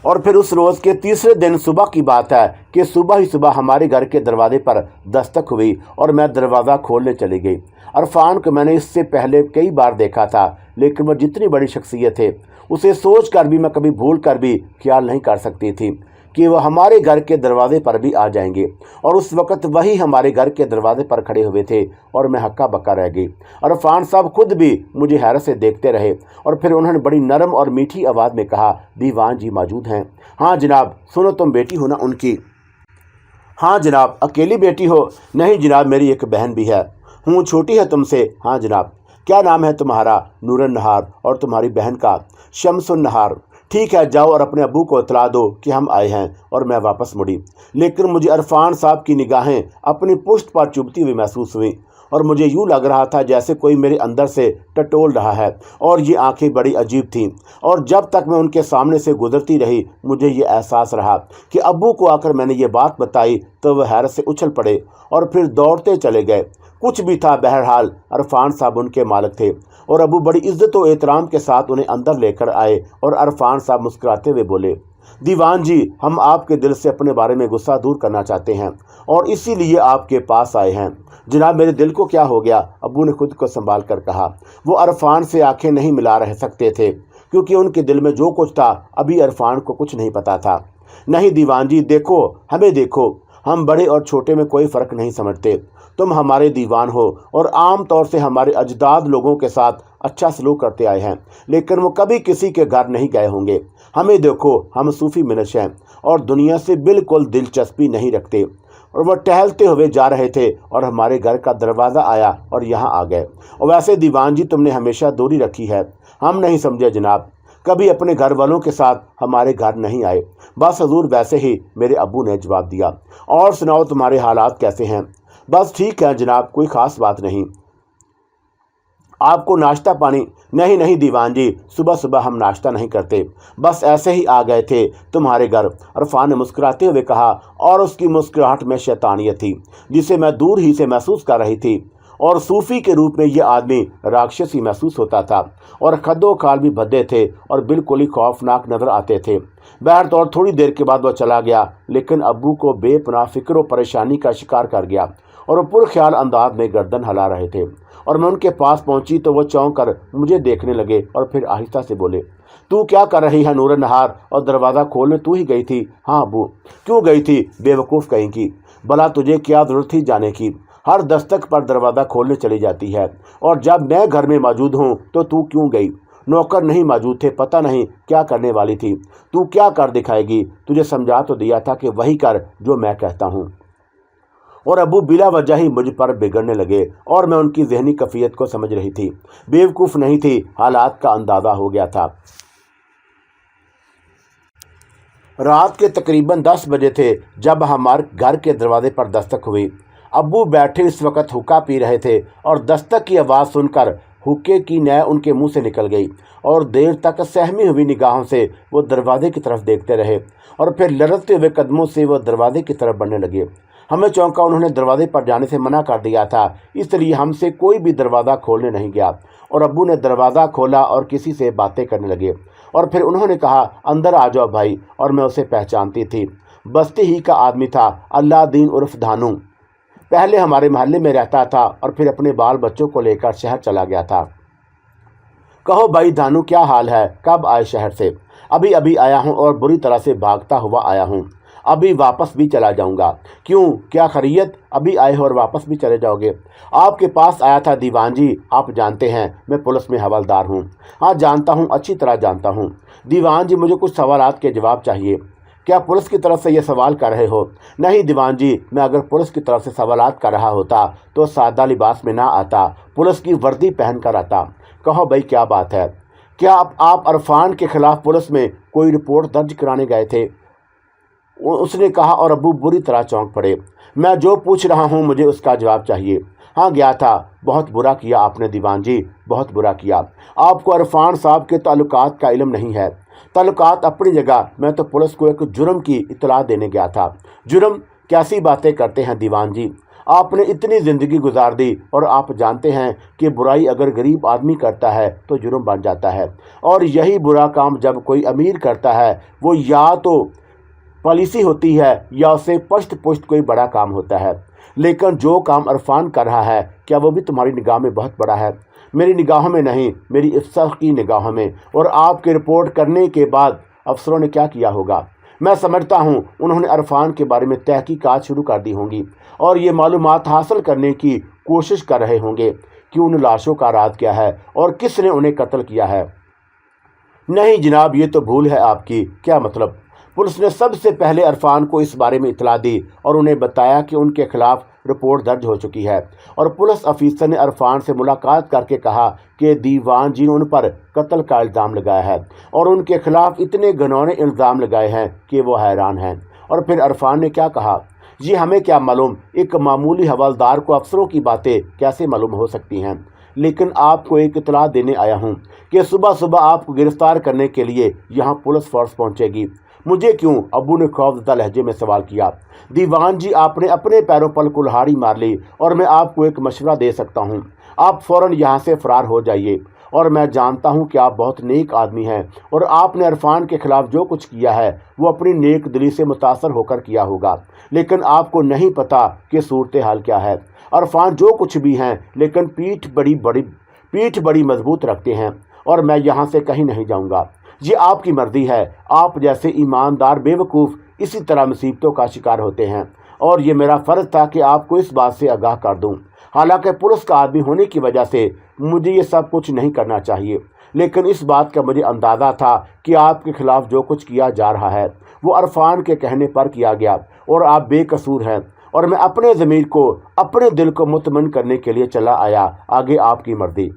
और फिर उस रोज़ के तीसरे दिन सुबह की बात है कि सुबह ही सुबह हमारे घर के दरवाजे पर दस्तक हुई, और मैं दरवाज़ा खोलने चली गई। अरफान को मैंने इससे पहले कई बार देखा था, लेकिन वह जितनी बड़ी शख्सियत है उसे सोच कर भी मैं कभी भूल कर भी ख्याल नहीं कर सकती थी कि वह हमारे घर के दरवाजे पर भी आ जाएंगे। और उस वक़्त वही हमारे घर के दरवाजे पर खड़े हुए थे, और मैं हक्का बक्का रह गई। अरफान साहब खुद भी मुझे हैरत से देखते रहे, और फिर उन्होंने बड़ी नरम और मीठी आवाज़ में कहा, दीवान जी मौजूद हैं? हाँ जनाब। सुनो, तुम बेटी हो ना उनकी? हाँ जनाब। अकेली बेटी हो? नहीं जनाब, मेरी एक बहन भी है। हूँ, छोटी है तुमसे? हाँ जनाब। क्या नाम है तुम्हारा? नूरन नहार। और तुम्हारी बहन का? शमसुन नहार। ठीक है, जाओ और अपने अब्बू को इतला दो कि हम आए हैं। और मैं वापस मुड़ी, लेकिन मुझे अरफान साहब की निगाहें अपनी पुश्त पर चुभती हुई महसूस हुई, और मुझे यूँ लग रहा था जैसे कोई मेरे अंदर से टटोल रहा है। और ये आंखें बड़ी अजीब थीं, और जब तक मैं उनके सामने से गुजरती रही मुझे ये एहसास रहा कि अब्बू को आकर मैंने ये बात बताई तो वह हैरत से उछल पड़े और फिर दौड़ते चले गए। कुछ भी था, बहरहाल अरफान साहब उनके मालिक थे, और अब्बू बड़ी इज्जत और एहतराम के साथ उन्हें अंदर लेकर आए। और अरफान साहब मुस्कुराते हुए बोले, दीवान जी, हम आपके दिल से अपने बारे में गुस्सा दूर करना चाहते हैं, और इसीलिए आपके पास आए हैं। जनाब, मेरे दिल को क्या हो गया? अब्बू ने खुद को संभाल कर कहा। वो अरफान से आंखें नहीं मिला रह सकते थे, क्योंकि उनके दिल में जो कुछ था अभी अरफान को कुछ नहीं पता था। नहीं दीवान जी, देखो, हमें देखो, हम बड़े और छोटे में कोई फ़र्क नहीं समझते। तुम हमारे दीवान हो, और आम तौर से हमारे अजदाद लोगों के साथ अच्छा सलूक करते आए हैं, लेकिन वो कभी किसी के घर नहीं गए होंगे। हमें देखो, हम सूफ़ी मिनश हैं, और दुनिया से बिल्कुल दिलचस्पी नहीं रखते। और वह टहलते हुए जा रहे थे, और हमारे घर का दरवाज़ा आया और यहाँ आ गए। और वैसे दीवान जी, तुमने हमेशा दूरी रखी है। हम नहीं समझे जनाब, कभी अपने घर वालों के साथ हमारे घर नहीं आए। बस हजूर, वैसे ही, मेरे अब्बू ने जवाब दिया। और सुनाओ, तुम्हारे हालात कैसे हैं? बस ठीक है जनाब, कोई ख़ास बात नहीं। आपको नाश्ता पानी? नहीं दीवान जी, सुबह सुबह हम नाश्ता नहीं करते, बस ऐसे ही आ गए थे तुम्हारे घर, अरफान ने मुस्कुराते हुए कहा, और उसकी मुस्कुराहट में शैतानियत थी जिसे मैं दूर ही से महसूस कर रही थी। और सूफी के रूप में यह आदमी राक्षसी महसूस होता था, और खद्दो खाल भी भद्दे थे और बिल्कुल ही खौफनाक नजर आते थे। बहरतौर थोड़ी देर के बाद वह चला गया, लेकिन अब्बू को बेपनाह फिक्र और परेशानी का शिकार कर गया और वो पुरख्याल अंदाज में गर्दन हिला रहे थे। और मैं उनके पास पहुंची तो वो चौंक कर मुझे देखने लगे और फिर आहिस्ता से बोले, तू क्या कर रही है नूर नहार, और दरवाज़ा खोलने तू ही गई थी? हाँ अब्बू। क्यों गई थी बेवकूफ़ कहीं की, भला तुझे क्या ज़रूरत थी जाने की? हर दस्तक पर दरवाज़ा खोलने चली जाती है, और जब मैं घर में मौजूद हूँ तो तू क्यों गई? नौकर नहीं मौजूद थे, पता नहीं क्या करने वाली थी। तू क्या कर दिखाएगी? तुझे समझा तो दिया था कि वही कर जो मैं कहता हूँ। और अब्बू बिला वजह ही मुझ पर बिगड़ने लगे, और मैं उनकी जहनी कैफियत को समझ रही थी। बेवकूफ़ नहीं थी, हालात का अंदाज़ा हो गया था। रात के तकरीबन 10 बजे थे जब हमारे घर के दरवाजे पर दस्तक हुई। अब्बू बैठे इस वक्त हुक्का पी रहे थे, और दस्तक की आवाज़ सुनकर हुक्के की नय उनके मुंह से निकल गई, और देर तक सहमी हुई निगाहों से वो दरवाजे की तरफ देखते रहे, और फिर लड़ते हुए कदमों से वो दरवाजे की तरफ बढ़ने लगे। हमें चौंका, उन्होंने दरवाजे पर जाने से मना कर दिया था, इसलिए हमसे कोई भी दरवाज़ा खोलने नहीं गया। और अब्बू ने दरवाज़ा खोला और किसी से बातें करने लगे, और फिर उन्होंने कहा, अंदर आ जाओ भाई। और मैं उसे पहचानती थी, बस्ती ही का आदमी था, अल्लादीन उर्फ धानू। पहले हमारे मोहल्ले में रहता था और फिर अपने बाल बच्चों को लेकर शहर चला गया था। कहो भाई धानू, क्या हाल है? कब आए शहर से? अभी अभी आया हूँ और बुरी तरह से भागता हुआ आया हूँ, अभी वापस भी चला जाऊंगा। क्यों, क्या खैरियत? अभी आए हो और वापस भी चले जाओगे? आपके पास आया था दीवान जी, आप जानते हैं मैं पुलिस में हवलदार हूँ। हाँ जानता हूँ, अच्छी तरह जानता हूँ। दीवान जी, मुझे कुछ सवालात के जवाब चाहिए। क्या पुलिस की तरफ से ये सवाल कर रहे हो? नहीं दीवान जी, मैं अगर पुलिस की तरफ से सवालात कर रहा होता तो सादा लिबास में ना आता, पुलिस की वर्दी पहन कर आता। कहो भाई, क्या बात है? क्या आप अरफान के खिलाफ पुलिस में कोई रिपोर्ट दर्ज कराने गए थे? उसने कहा, और अब्बू बुरी तरह चौंक पड़े। मैं जो पूछ रहा हूँ मुझे उसका जवाब चाहिए। हाँ गया था। बहुत बुरा किया आपने दीवान जी, बहुत बुरा किया। आपको अरफान साहब के ताल्लुकात का इल्म नहीं है। ताल्लुकात अपनी जगह, मैं तो पुलिस को एक जुर्म की इतला देने गया था। जुर्म? कैसी बातें करते हैं दीवान जी, आपने इतनी ज़िंदगी गुजार दी, और आप जानते हैं कि बुराई अगर गरीब आदमी करता है तो जुर्म बन जाता है, और यही बुरा काम जब कोई अमीर करता है वो या तो पॉलिसी होती है या उसे पश्त पुश्त कोई बड़ा काम होता है। लेकिन जो काम अरफान कर रहा है, क्या वो भी तुम्हारी निगाह में बहुत बड़ा है? मेरी निगाहों में नहीं, मेरी अफसर की निगाहों में। और आपकी रिपोर्ट करने के बाद अफसरों ने क्या किया होगा? मैं समझता हूँ उन्होंने अरफान के बारे में तहकीकात शुरू कर दी होंगी, और ये मालूमात हासिल करने की कोशिश कर रहे होंगे कि उन लाशों का राज क्या है और किसने उन्हें कत्ल किया है। नहीं जनाब, ये तो भूल है आपकी। क्या मतलब? पुलिस ने सबसे पहले अरफान को इस बारे में इतला दी और उन्हें बताया कि उनके खिलाफ रिपोर्ट दर्ज हो चुकी है, और पुलिस अफीसर ने अरफान से मुलाकात करके कहा कि दीवान जी ने उन पर कत्ल का इल्ज़ाम लगाया है, और उनके खिलाफ इतने घिनौने इल्ज़ाम लगाए हैं कि वो हैरान हैं। और फिर अरफान ने क्या कहा? जी हमें क्या मालूम, एक मामूली हवलदार को अफसरों की बातें कैसे मालूम हो सकती हैं। लेकिन आपको एक इतला देने आया हूँ कि सुबह सुबह आपको गिरफ्तार करने के लिए यहाँ पुलिस फोर्स पहुँचेगी। मुझे क्यों? अब्बू ने खौफजदा लहजे में सवाल किया। दीवान जी, आपने अपने पैरों पर कुल्हाड़ी मार ली, और मैं आपको एक मशवरा दे सकता हूँ, आप फ़ौरन यहाँ से फ़रार हो जाइए। और मैं जानता हूँ कि आप बहुत नेक आदमी हैं, और आपने अरफान के ख़िलाफ़ जो कुछ किया है वो अपनी नेक दिली से मुतासर होकर किया होगा, लेकिन आपको नहीं पता कि सूरत हाल क्या है। अरफान जो कुछ भी हैं, लेकिन पीठ बड़ी मजबूत रखते हैं, और मैं यहाँ से कहीं नहीं जाऊँगा। ये आपकी मर्जी है। आप जैसे ईमानदार बेवकूफ़ इसी तरह मुसीबतों का शिकार होते हैं, और ये मेरा फ़र्ज़ था कि आपको इस बात से आगाह कर दूं। हालांकि पुलिस का आदमी होने की वजह से मुझे ये सब कुछ नहीं करना चाहिए, लेकिन इस बात का मुझे अंदाज़ा था कि आपके खिलाफ़ जो कुछ किया जा रहा है वो अरफान के कहने पर किया गया, और आप बेकसूर हैं। और मैं अपने ज़मीर को, अपने दिल को मुतमईन करने के लिए चला आया। आगे आपकी मर्ज़ी।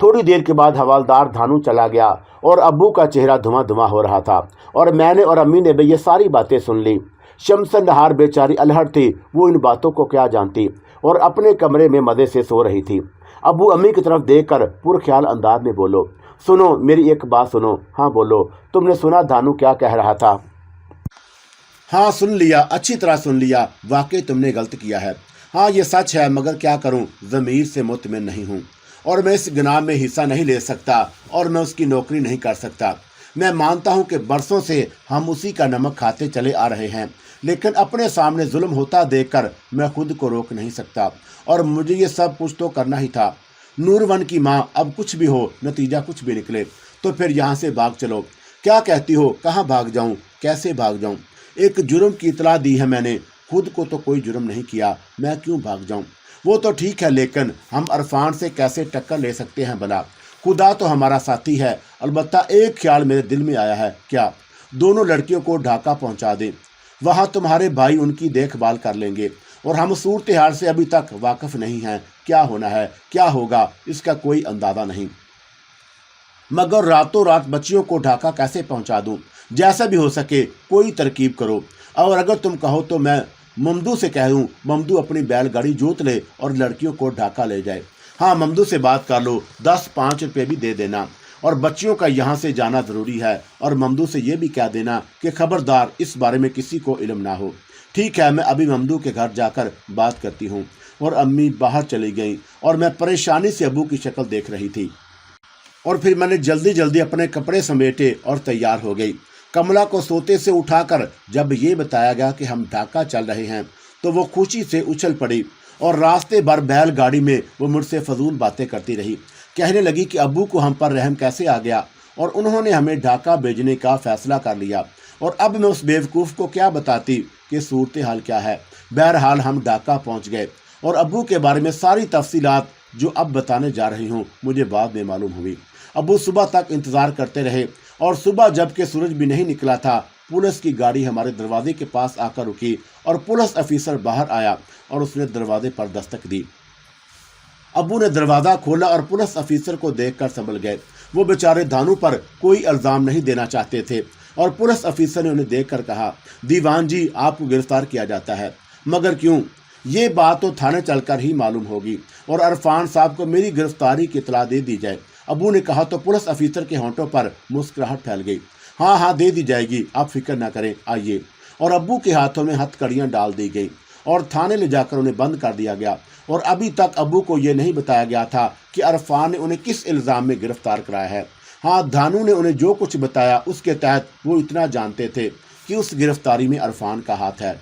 थोड़ी देर के बाद हवलदार धानू चला गया, और अब्बू का चेहरा धुआं धुआं हो रहा था, और मैंने और अम्मी ने भी ये सारी बातें सुन ली। शमसन नहार बेचारी अलहड़ थी, वो इन बातों को क्या जानती, और अपने कमरे में मज़े से सो रही थी। अबू अम्मी की तरफ देखकर पुरख्याल अंदाज में बोलो, सुनो मेरी एक बात सुनो। हाँ बोलो, तुमने सुना धानु क्या कह रहा था? हाँ सुन लिया, अच्छी तरह सुन लिया, वाकई तुमने गलत किया है। हाँ ये सच है, मगर क्या करूं, ज़मीर से मुतमिन नहीं हूं, और मैं इस गुनाह में हिस्सा नहीं ले सकता, और मैं उसकी नौकरी नहीं कर सकता। मैं मानता हूं कि बरसों से हम उसी का नमक खाते चले आ रहे हैं, लेकिन अपने सामने जुल्म होता देखकर मैं खुद को रोक नहीं सकता, और मुझे ये सब कुछ तो करना ही था। नूरवन की माँ, अब कुछ भी हो, नतीजा कुछ भी निकले तो फिर यहाँ से भाग चलो। क्या कहती हो, कहाँ भाग जाऊँ, कैसे भाग जाऊँ? एक जुर्म की इतला दी है मैंने, खुद को तो कोई जुर्म नहीं किया, मैं क्यों भाग जाऊँ? वो तो ठीक है, लेकिन हम अरफान से कैसे टक्कर ले सकते हैं भला? खुदा तो हमारा साथी है। अलबत्ता एक ख्याल मेरे दिल में आया है, क्या दोनों लड़कियों को ढाका पहुंचा दें? वहां तुम्हारे भाई उनकी देखभाल कर लेंगे, और हम सूरत हाल से अभी तक वाकिफ नहीं हैं। क्या होना है, क्या होगा, इसका कोई अंदाजा नहीं। मगर रातों रात बच्चियों को ढाका कैसे पहुंचा दूं? जैसा भी हो सके कोई तरकीब करो, और अगर तुम कहो तो मैं ममदू से कह दूं, ममदू अपनी बैलगाड़ी जोत ले और लड़कियों को ढाका ले जाए। हाँ, ममदू से बात कर लो, 10-5 रुपये भी दे देना, और बच्चियों का यहाँ से जाना ज़रूरी है। और ममदू से ये भी कह देना कि खबरदार इस बारे में किसी को इल्म ना हो। ठीक है, मैं अभी ममदू के घर जाकर बात करती हूँ। और अम्मी बाहर चली गई, और मैं परेशानी से अबू की शक्ल देख रही थी। और फिर मैंने जल्दी जल्दी अपने कपड़े समेटे और तैयार हो गई। कमला को सोते से उठाकर जब ये बताया गया कि हम ढाका चल रहे हैं, तो वो खुशी से उछल पड़ी, और रास्ते भर बैलगाड़ी में वो मुझसे फजूल बातें करती रही। कहने लगी कि अब्बू को हम पर रहम कैसे आ गया, और उन्होंने हमें ढाका भेजने का फैसला कर लिया, और अब मैं उस बेवकूफ़ को क्या बताती कि सूरत हाल क्या है। बहरहाल हम ढाका पहुंच गए, और अब्बू के बारे में सारी तफसीलात जो अब बताने जा रही हूँ मुझे बाद में मालूम हुई। अब्बू सुबह तक इंतज़ार करते रहे, और सुबह जबकि सूरज भी नहीं निकला था, पुलिस की गाड़ी हमारे दरवाजे के पास आकर रुकी, और पुलिस ऑफिसर बाहर आया और उसने दरवाजे पर दस्तक दी। अब्बू ने दरवाज़ा खोला और पुलिस ऑफिसर को देखकर संभल गए। वो बेचारे धानु पर कोई इल्ज़ाम नहीं देना चाहते थे, और पुलिस ऑफिसर ने उन्हें देखकर कहा, दीवान जी, आपको गिरफ्तार किया जाता है। मगर क्यों? ये बात तो थाने चलकर ही मालूम होगी, और अरफान साहब को मेरी गिरफ्तारी की इतला दे दी जाए। अबू ने कहा तो पुलिस ऑफिसर के होंठों पर मुस्कुराहट फैल गई। हाँ हाँ, दे दी जाएगी, आप फिक्र ना करें, आइए। और अब्बू के हाथों में हथकड़ियाँ डाल दी गई, और थाने ले जाकर उन्हें बंद कर दिया गया। और अभी तक अब्बू को ये नहीं बताया गया था कि अरफान ने उन्हें किस इल्ज़ाम में गिरफ्तार कराया है। हाँ, धानु ने उन्हें जो कुछ बताया उसके तहत वो इतना जानते थे कि उस गिरफ्तारी में अरफान का हाथ है।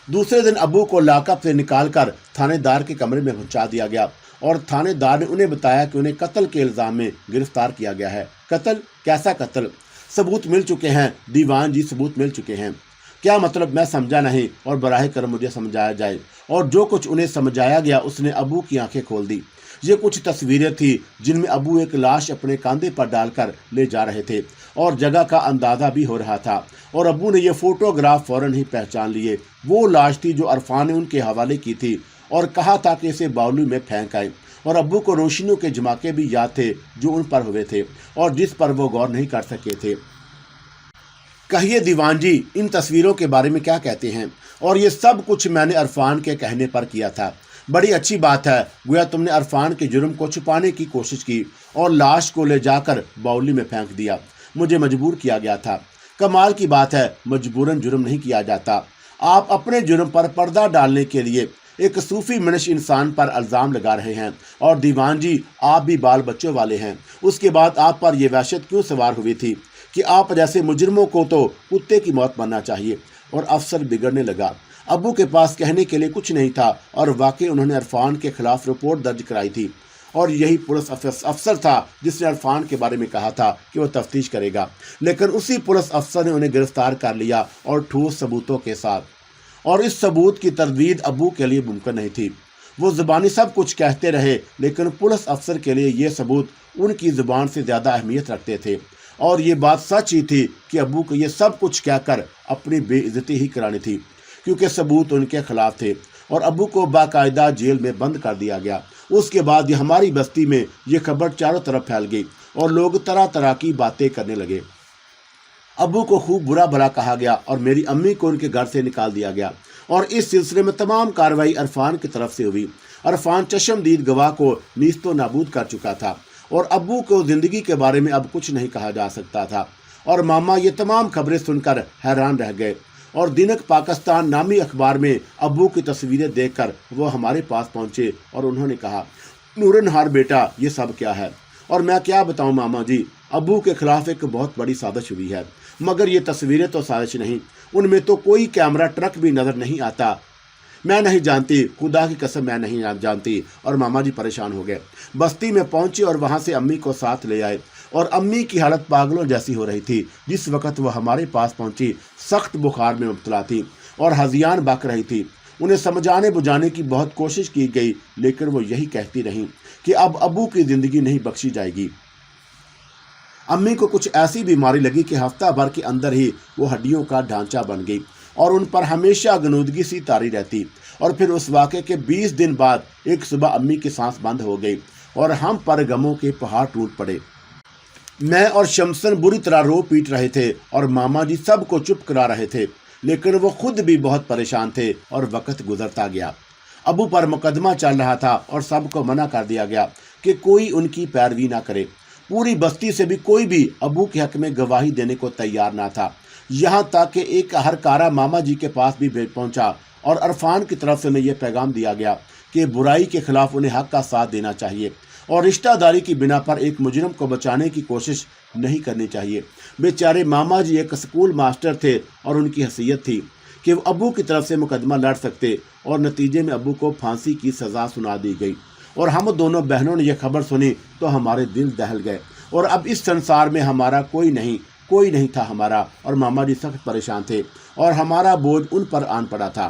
दूसरे दिन अब्बू को लाकअप से निकालकर थानेदार के कमरे में पहुंचा दिया गया, और थानेदार ने उन्हें बताया कि उन्हें कत्ल के इल्ज़ाम में गिरफ्तार किया गया है। कत्ल? कैसा कत्ल? सबूत मिल चुके हैं दीवान जी, सबूत मिल चुके हैं। क्या मतलब? मैं समझा नहीं, और बराह करम मुझे समझाया जाए। और जो कुछ उन्हें समझाया गया उसने अब्बू की आंखें खोल दी। ये कुछ तस्वीरें थी जिनमें अब्बू एक लाश अपने कंधे पर डालकर ले जा रहे थे, और जगह का अंदाज़ा भी हो रहा था। और अब्बू ने ये फ़ोटोग्राफ फ़ौरन ही पहचान लिए। वो लाश थी जो अरफान ने उनके हवाले की थी, और कहा था कि इसे बावली में फेंक आए। और अब्बू को रोशनियों के झमाके भी याद थे जो उन पर हुए थे, और जिस पर वो गौर नहीं कर सके थे। कहिए दीवान जी, इन तस्वीरों के बारे में क्या कहते हैं? और ये सब कुछ मैंने अरफान के कहने पर किया था। बड़ी अच्छी बात है, गोया तुमने अरफान के जुर्म को छुपाने की कोशिश की और लाश को ले जाकर बाउली में फेंक दिया। मुझे मजबूर किया गया था। कमाल की बात है, मजबूरन जुर्म नहीं किया जाता। आप अपने जुर्म पर पर्दा डालने के लिए एक सूफी मनश इंसान पर इल्ज़ाम लगा रहे हैं, और दीवान जी, आप भी बाल बच्चों वाले हैं। उसके बाद आप पर यह वहशत क्यों सवार हुई थी कि आप जैसे मुजरिमों को तो कुत्ते की मौत मरना चाहिए? और अफसर बिगड़ने लगा। अब्बू के पास कहने के लिए कुछ नहीं था, और वाकई उन्होंने अरफान के खिलाफ रिपोर्ट दर्ज कराई थी, और यही पुलिस अफसर था जिसने अरफान के बारे में कहा था कि वह तफ्तीश करेगा। लेकिन उसी पुलिस अफसर ने उन्हें गिरफ्तार कर लिया, और ठोस सबूतों के साथ। और इस सबूत की तरदीद अब्बू के लिए मुमकिन नहीं थी। वो ज़ुबानी सब कुछ कहते रहे, लेकिन पुलिस अफसर के लिए ये सबूत उनकी ज़ुबान से ज़्यादा अहमियत रखते थे। और ये बात सच ही थी कि अब्बू को ये सब कुछ कहकर अपनी बेइज्जती ही करानी थी, क्योंकि सबूत उनके खिलाफ थे। और अब्बू को बाकायदा जेल में बंद कर दिया गया। उसके बाद ये हमारी बस्ती में ये खबर चारों तरफ फैल गई, और लोग तरह तरह की बातें करने लगे। ابو کو خوب برا بھلا کہا گیا اور میری امی کو ان کے گھر سے نکال دیا گیا، اور اس سلسلے میں تمام کارروائی عرفان کی طرف سے ہوئی۔ عرفان چشمدید گواہ کو نیست و نابود کر چکا تھا، اور ابو کو زندگی کے بارے میں اب کچھ نہیں کہا جا سکتا تھا، اور ماما یہ تمام خبریں سن کر حیران رہ گئے۔ اور دینک پاکستان نامی اخبار میں ابو کی تصویریں دیکھ کر وہ ہمارے پاس پہنچے اور انہوں نے کہا، نور نہار بیٹا، یہ سب کیا ہے؟ اور میں کیا بتاؤں ماما جی، ابو کے خلاف ایک بہت بڑی سازش ہوئی ہے، مگر یہ تصویریں تو سازش نہیں، ان میں تو کوئی کیمرہ ٹرک بھی نظر نہیں آتا۔ میں نہیں جانتی، خدا کی قسم میں نہیں جانتی۔ اور ماما جی پریشان ہو گئے، بستی میں پہنچے اور وہاں سے امی کو ساتھ لے آئے، اور امی کی حالت پاگلوں جیسی ہو رہی تھی۔ جس وقت وہ ہمارے پاس پہنچی سخت بخار میں مبتلا تھی اور ہذیان بک رہی تھی۔ انہیں سمجھانے بجھانے کی بہت کوشش کی گئی، لیکن وہ یہی کہتی رہیں کہ اب ابو کی زندگی نہیں بخشی جائے گی۔ امی کو کچھ ایسی بیماری لگی کہ ہفتہ بھر کے اندر ہی وہ ہڈیوں کا ڈھانچہ بن گئی، اور ان پر ہمیشہ غنودگی سی طاری رہتی۔ اور پھر اس واقعے کے 20 دن بعد ایک صبح امی کی سانس بند ہو گئی اور ہم پر غموں کے پہاڑ ٹوٹ پڑے۔ میں اور شمسن بری طرح رو پیٹ رہے تھے اور ماما جی سب کو چپ کرا رہے تھے، لیکن وہ خود بھی بہت پریشان تھے، اور وقت گزرتا گیا۔ ابو پر مقدمہ چل رہا تھا اور سب کو منع کر دیا گیا کہ کوئی ان کی پیروی نہ کرے۔ پوری بستی سے بھی کوئی بھی ابو کے حق میں گواہی دینے کو تیار نہ تھا، یہاں تک کہ ایک ہرکارہ ماما جی کے پاس بھی پہنچا، اور عرفان کی طرف سے انہیں یہ پیغام دیا گیا کہ برائی کے خلاف انہیں حق کا ساتھ دینا چاہیے، اور رشتہ داری کی بنا پر ایک مجرم کو بچانے کی کوشش نہیں کرنی چاہیے۔ بیچارے ماما جی ایک اسکول ماسٹر تھے، اور ان کی حیثیت تھی کہ وہ ابو کی طرف سے مقدمہ لڑ سکتے، اور نتیجے میں ابو کو پھانسی کی سزا سنا دی گئی۔ اور ہم دونوں بہنوں نے یہ خبر سنی تو ہمارے دل دہل گئے، اور اب اس سنسار میں ہمارا کوئی نہیں تھا ہمارا، اور ماما جی سخت پریشان تھے، اور ہمارا بوجھ ان پر آن پڑا تھا۔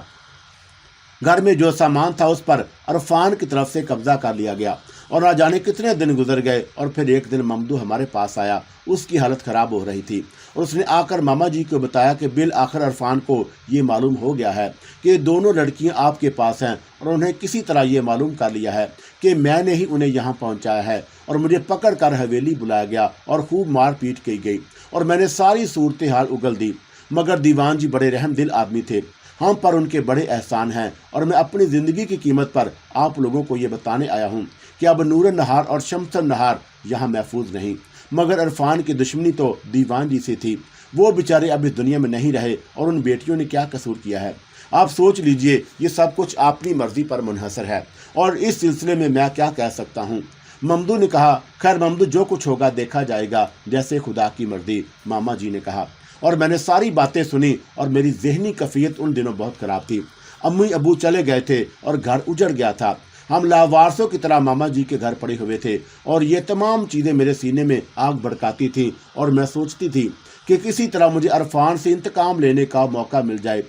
گھر میں جو سامان تھا اس پر عرفان کی طرف سے قبضہ کر لیا گیا، اور نہ جانے کتنے دن گزر گئے، اور پھر ایک دن ممدو ہمارے پاس آیا۔ اس کی حالت خراب ہو رہی تھی، اور اس نے آ کر ماما جی کو بتایا کہ بالآخر عرفان کو یہ معلوم ہو گیا ہے کہ دونوں لڑکیاں آپ کے پاس ہیں، اور انہیں کسی طرح یہ معلوم کر لیا ہے کہ میں نے ہی انہیں یہاں پہنچایا ہے، اور مجھے پکڑ کر حویلی بلایا گیا اور خوب مار پیٹ کی گئی، اور میں نے ساری صورتحال اگل دی۔ مگر دیوان جی بڑے رحم دل آدمی تھے، ہم پر ان کے بڑے احسان ہیں، اور میں اپنی زندگی کی قیمت پر آپ لوگوں کو یہ بتانے آیا ہوں کہ اب نور نہار اور شمس نہار یہاں محفوظ نہیں۔ مگر عرفان کی دشمنی تو دیوان جی سے تھی، وہ بیچارے اب اس دنیا میں نہیں رہے، اور ان بیٹیوں نے کیا قصور کیا ہے؟ آپ سوچ لیجئے، یہ سب کچھ اپنی مرضی پر منحصر ہے، اور اس سلسلے میں کیا کہہ سکتا ہوں؟ ممدو نے کہا، خیر ممدو، جو کچھ ہوگا دیکھا جائے گا، جیسے خدا کی مرضی، ماما جی نے کہا۔ اور میں نے ساری باتیں سنی، اور میری ذہنی کیفیت ان دنوں بہت خراب تھی۔ امی ابو چلے گئے تھے اور گھر اجڑ گیا تھا، ہم لاوارثوں کی طرح ماما جی کے گھر پڑے ہوئے تھے، اور یہ تمام چیزیں میرے سینے میں آگ بھڑکاتی تھیں، اور میں سوچتی تھی کہ کسی طرح مجھے عرفان سے انتقام لینے کا موقع مل جائے،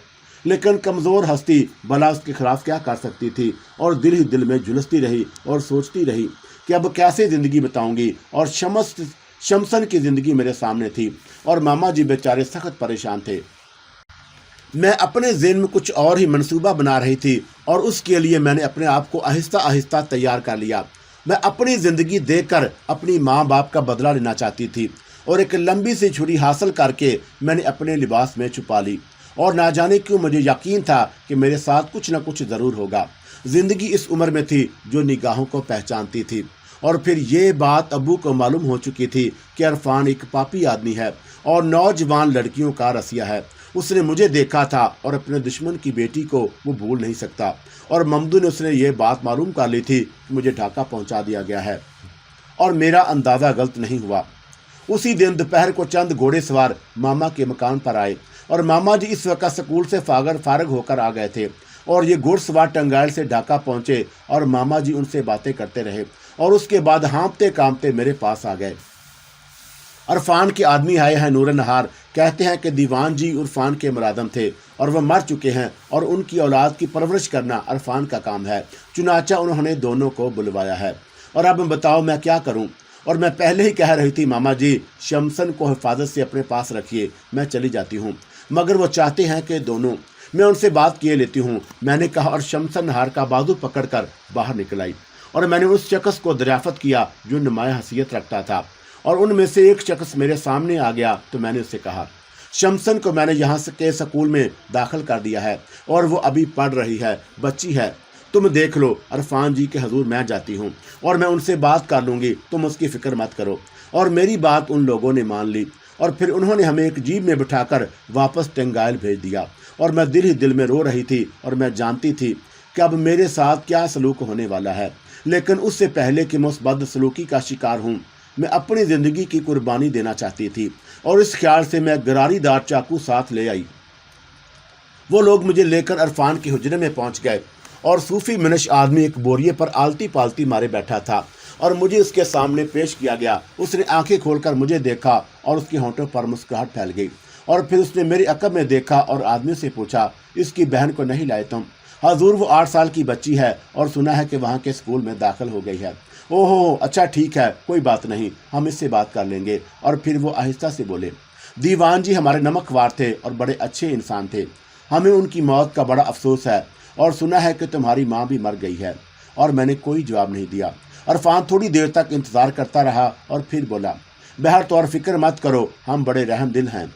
لیکن کمزور ہستی بلا اس کے خلاف کیا کر سکتی تھی، اور دل ہی دل میں جھلستی رہی اور سوچتی رہی کہ اب کیسے زندگی بتاؤں گی، اور شمسن کی زندگی میرے سامنے تھی، اور ماما جی بیچارے سخت پریشان تھے۔ میں اپنے ذہن میں کچھ اور ہی منصوبہ بنا رہی تھی، اور اس کے لیے میں نے اپنے آپ کو آہستہ آہستہ تیار کر لیا۔ میں اپنی زندگی دیکھ کر اپنی ماں باپ کا بدلہ لینا چاہتی تھی، اور ایک لمبی سی چھری حاصل کر کے میں نے اپنے لباس میں چھپا لی، اور نہ جانے کیوں مجھے یقین تھا کہ میرے ساتھ کچھ نہ کچھ ضرور ہوگا۔ زندگی اس عمر میں تھی جو نگاہوں کو پہچانتی تھی، اور پھر یہ بات ابو کو معلوم ہو چکی تھی کہ عرفان ایک پاپی آدمی ہے اور نوجوان لڑکیوں کا رسیہ ہے۔ اس نے مجھے دیکھا تھا، اور اپنے دشمن کی بیٹی کو وہ بھول نہیں سکتا، اور ممدو نے اس نے یہ بات معلوم کر لی تھی کہ مجھے ڈھاکہ پہنچا دیا گیا ہے، اور میرا اندازہ غلط نہیں ہوا۔ اسی دن دوپہر کو چند گھوڑے سوار ماما کے مکان پر آئے، اور ماما جی اس وقت سکول سے فارغ ہو کر آ گئے تھے، اور یہ گھوڑ سوار ٹنگائل سے ڈھاکہ پہنچے، اور ماما جی ان سے باتیں کرتے رہے، اور اس کے بعد ہانپتے کانپتے میرے پاس آ گئے۔ عرفان کے آدمی آئے ہیں نور نہار، کہتے ہیں کہ دیوان جی عرفان کے مرادم تھے، اور وہ مر چکے ہیں، اور ان کی اولاد کی پرورش کرنا عرفان کا کام ہے، چنانچہ انہوں نے دونوں کو بلوایا ہے۔ اور اب بتاؤ میں کیا کروں؟ اور میں پہلے ہی کہہ رہی تھی ماما جی شمسن کو حفاظت سے اپنے پاس رکھیے، میں چلی جاتی ہوں، مگر وہ چاہتے ہیں کہ دونوں، میں ان سے بات کیے لیتی ہوں، میں نے کہا، اور شمسن نہار کا بازو پکڑ کر باہر نکل آئی، اور میں نے اس شخص کو دریافت کیا جو نمایاں حیثیت رکھتا تھا، اور ان میں سے ایک شخص میرے سامنے آ گیا، تو میں نے اس سے کہا، शमसन को मैंने यहाँ के स्कूल में दाखिल कर दिया है और वो अभी पढ़ रही है, बच्ची है। तुम देख लो, अरफान जी के हजूर मैं जाती हूँ और मैं उनसे बात कर लूँगी, तुम उसकी फ़िक्र मत करो। और मेरी बात उन लोगों ने मान ली और फिर उन्होंने हमें एक जीप में बिठाकर वापस टंगाइल भेज दिया। और मैं दिल ही दिल में रो रही थी और मैं जानती थी कि अब मेरे साथ क्या सलूक होने वाला है। लेकिन उससे पहले कि मैं उस बदसलूकी का शिकार हूँ, मैं अपनी ज़िंदगी की कुर्बानी देना चाहती थी और इस ख्याल से मैं गरारीदार चाकू साथ ले आई। वो लोग मुझे लेकर अरफान के हुजरे में पहुंच गए और सूफी मिनश आदमी एक बोरिए पर आलती पालती मारे बैठा था और मुझे उसके सामने पेश किया गया। उसने आंखें खोलकर मुझे देखा और उसके होंठों पर मुस्कुराहट फैल गई। और फिर उसने मेरी अकब में देखा और आदमी से पूछा, इसकी बहन को नहीं लाए तुम? हजूर, वो 8 साल की बच्ची है और सुना है कि वहाँ के स्कूल में दाखिल हो गई है। ओहो, अच्छा ठीक है, कोई बात नहीं, हम इससे बात कर लेंगे। और फिर वो आहिस्ता से बोले, दीवान जी हमारे नमकवार थे और बड़े अच्छे इंसान थे। हमें उनकी मौत का बड़ा अफसोस है और सुना है कि तुम्हारी माँ भी मर गई है। और मैंने कोई जवाब नहीं दिया। अरफान थोड़ी देर तक इंतज़ार करता रहा और फिर बोला, बहर तौर फिक्र मत करो, हम बड़े रहम दिल हैं,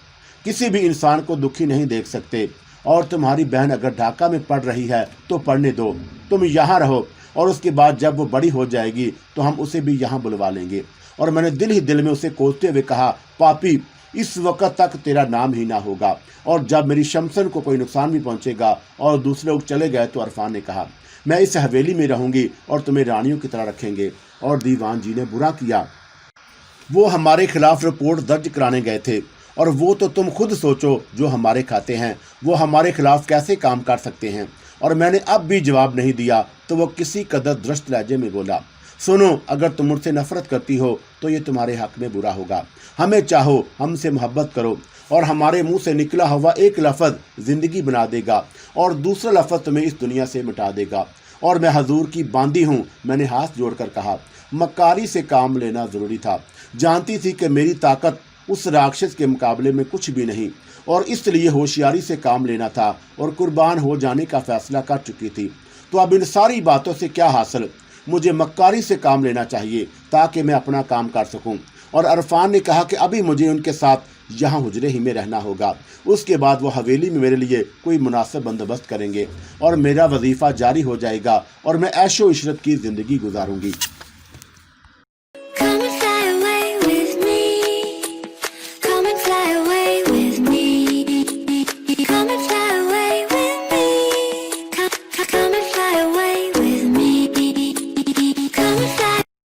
किसी भी इंसान को दुखी नहीं देख सकते। और तुम्हारी बहन अगर ढाका में पढ़ रही है तो पढ़ने दो, तुम यहाँ रहो और उसके बाद जब वो बड़ी हो जाएगी तो हम उसे भी यहाँ बुलवा लेंगे। और मैंने दिल ही दिल में उसे कोसते हुए कहा, पापी, इस वक्त तक तेरा नाम ही ना होगा और जब मेरी शमसन को कोई नुकसान भी पहुँचेगा और दूसरे लोग चले गए तो अरफान ने कहा, मैं इस हवेली में रहूँगी और तुम्हें रानियों की तरह रखेंगे। और दीवान जी ने बुरा किया, वो हमारे खिलाफ रिपोर्ट दर्ज कराने गए थे और वो तो तुम खुद सोचो, जो हमारे खाते हैं वो हमारे खिलाफ कैसे काम कर सकते हैं। और मैंने अब भी जवाब नहीं दिया तो वो किसी कदर दुरुस्त लहजे में बोला, सुनो, अगर तुम मुझसे नफरत करती हो तो ये तुम्हारे हक में बुरा होगा। हमें चाहो, हमसे मोहब्बत करो और हमारे मुंह से निकला हुआ एक लफ्ज़ ज़िंदगी बना देगा और दूसरा लफ्ज़ तुम्हें इस दुनिया से मिटा देगा। और मैं हजूर की बांदी हूँ, मैंने हाथ जोड़कर कहा। मक्कारी से काम लेना ज़रूरी था। जानती थी कि मेरी ताकत उस राक्षस के मुकाबले में कुछ भी नहीं और इसलिए होशियारी से काम लेना था और कुर्बान हो जाने का फैसला कर चुकी थी। तो अब इन सारी बातों से क्या हासिल? मुझे मक्कारी से काम लेना चाहिए ताकि मैं अपना काम कर सकूं। और अरफान ने कहा कि अभी मुझे उनके साथ यहाँ हुजरे ही में रहना होगा, उसके बाद वो हवेली में मेरे लिए कोई मुनासिब बंदोबस्त करेंगे और मेरा वजीफ़ा जारी हो जाएगा और मैं ऐशो इशरत की ज़िंदगी गुजारूंगी।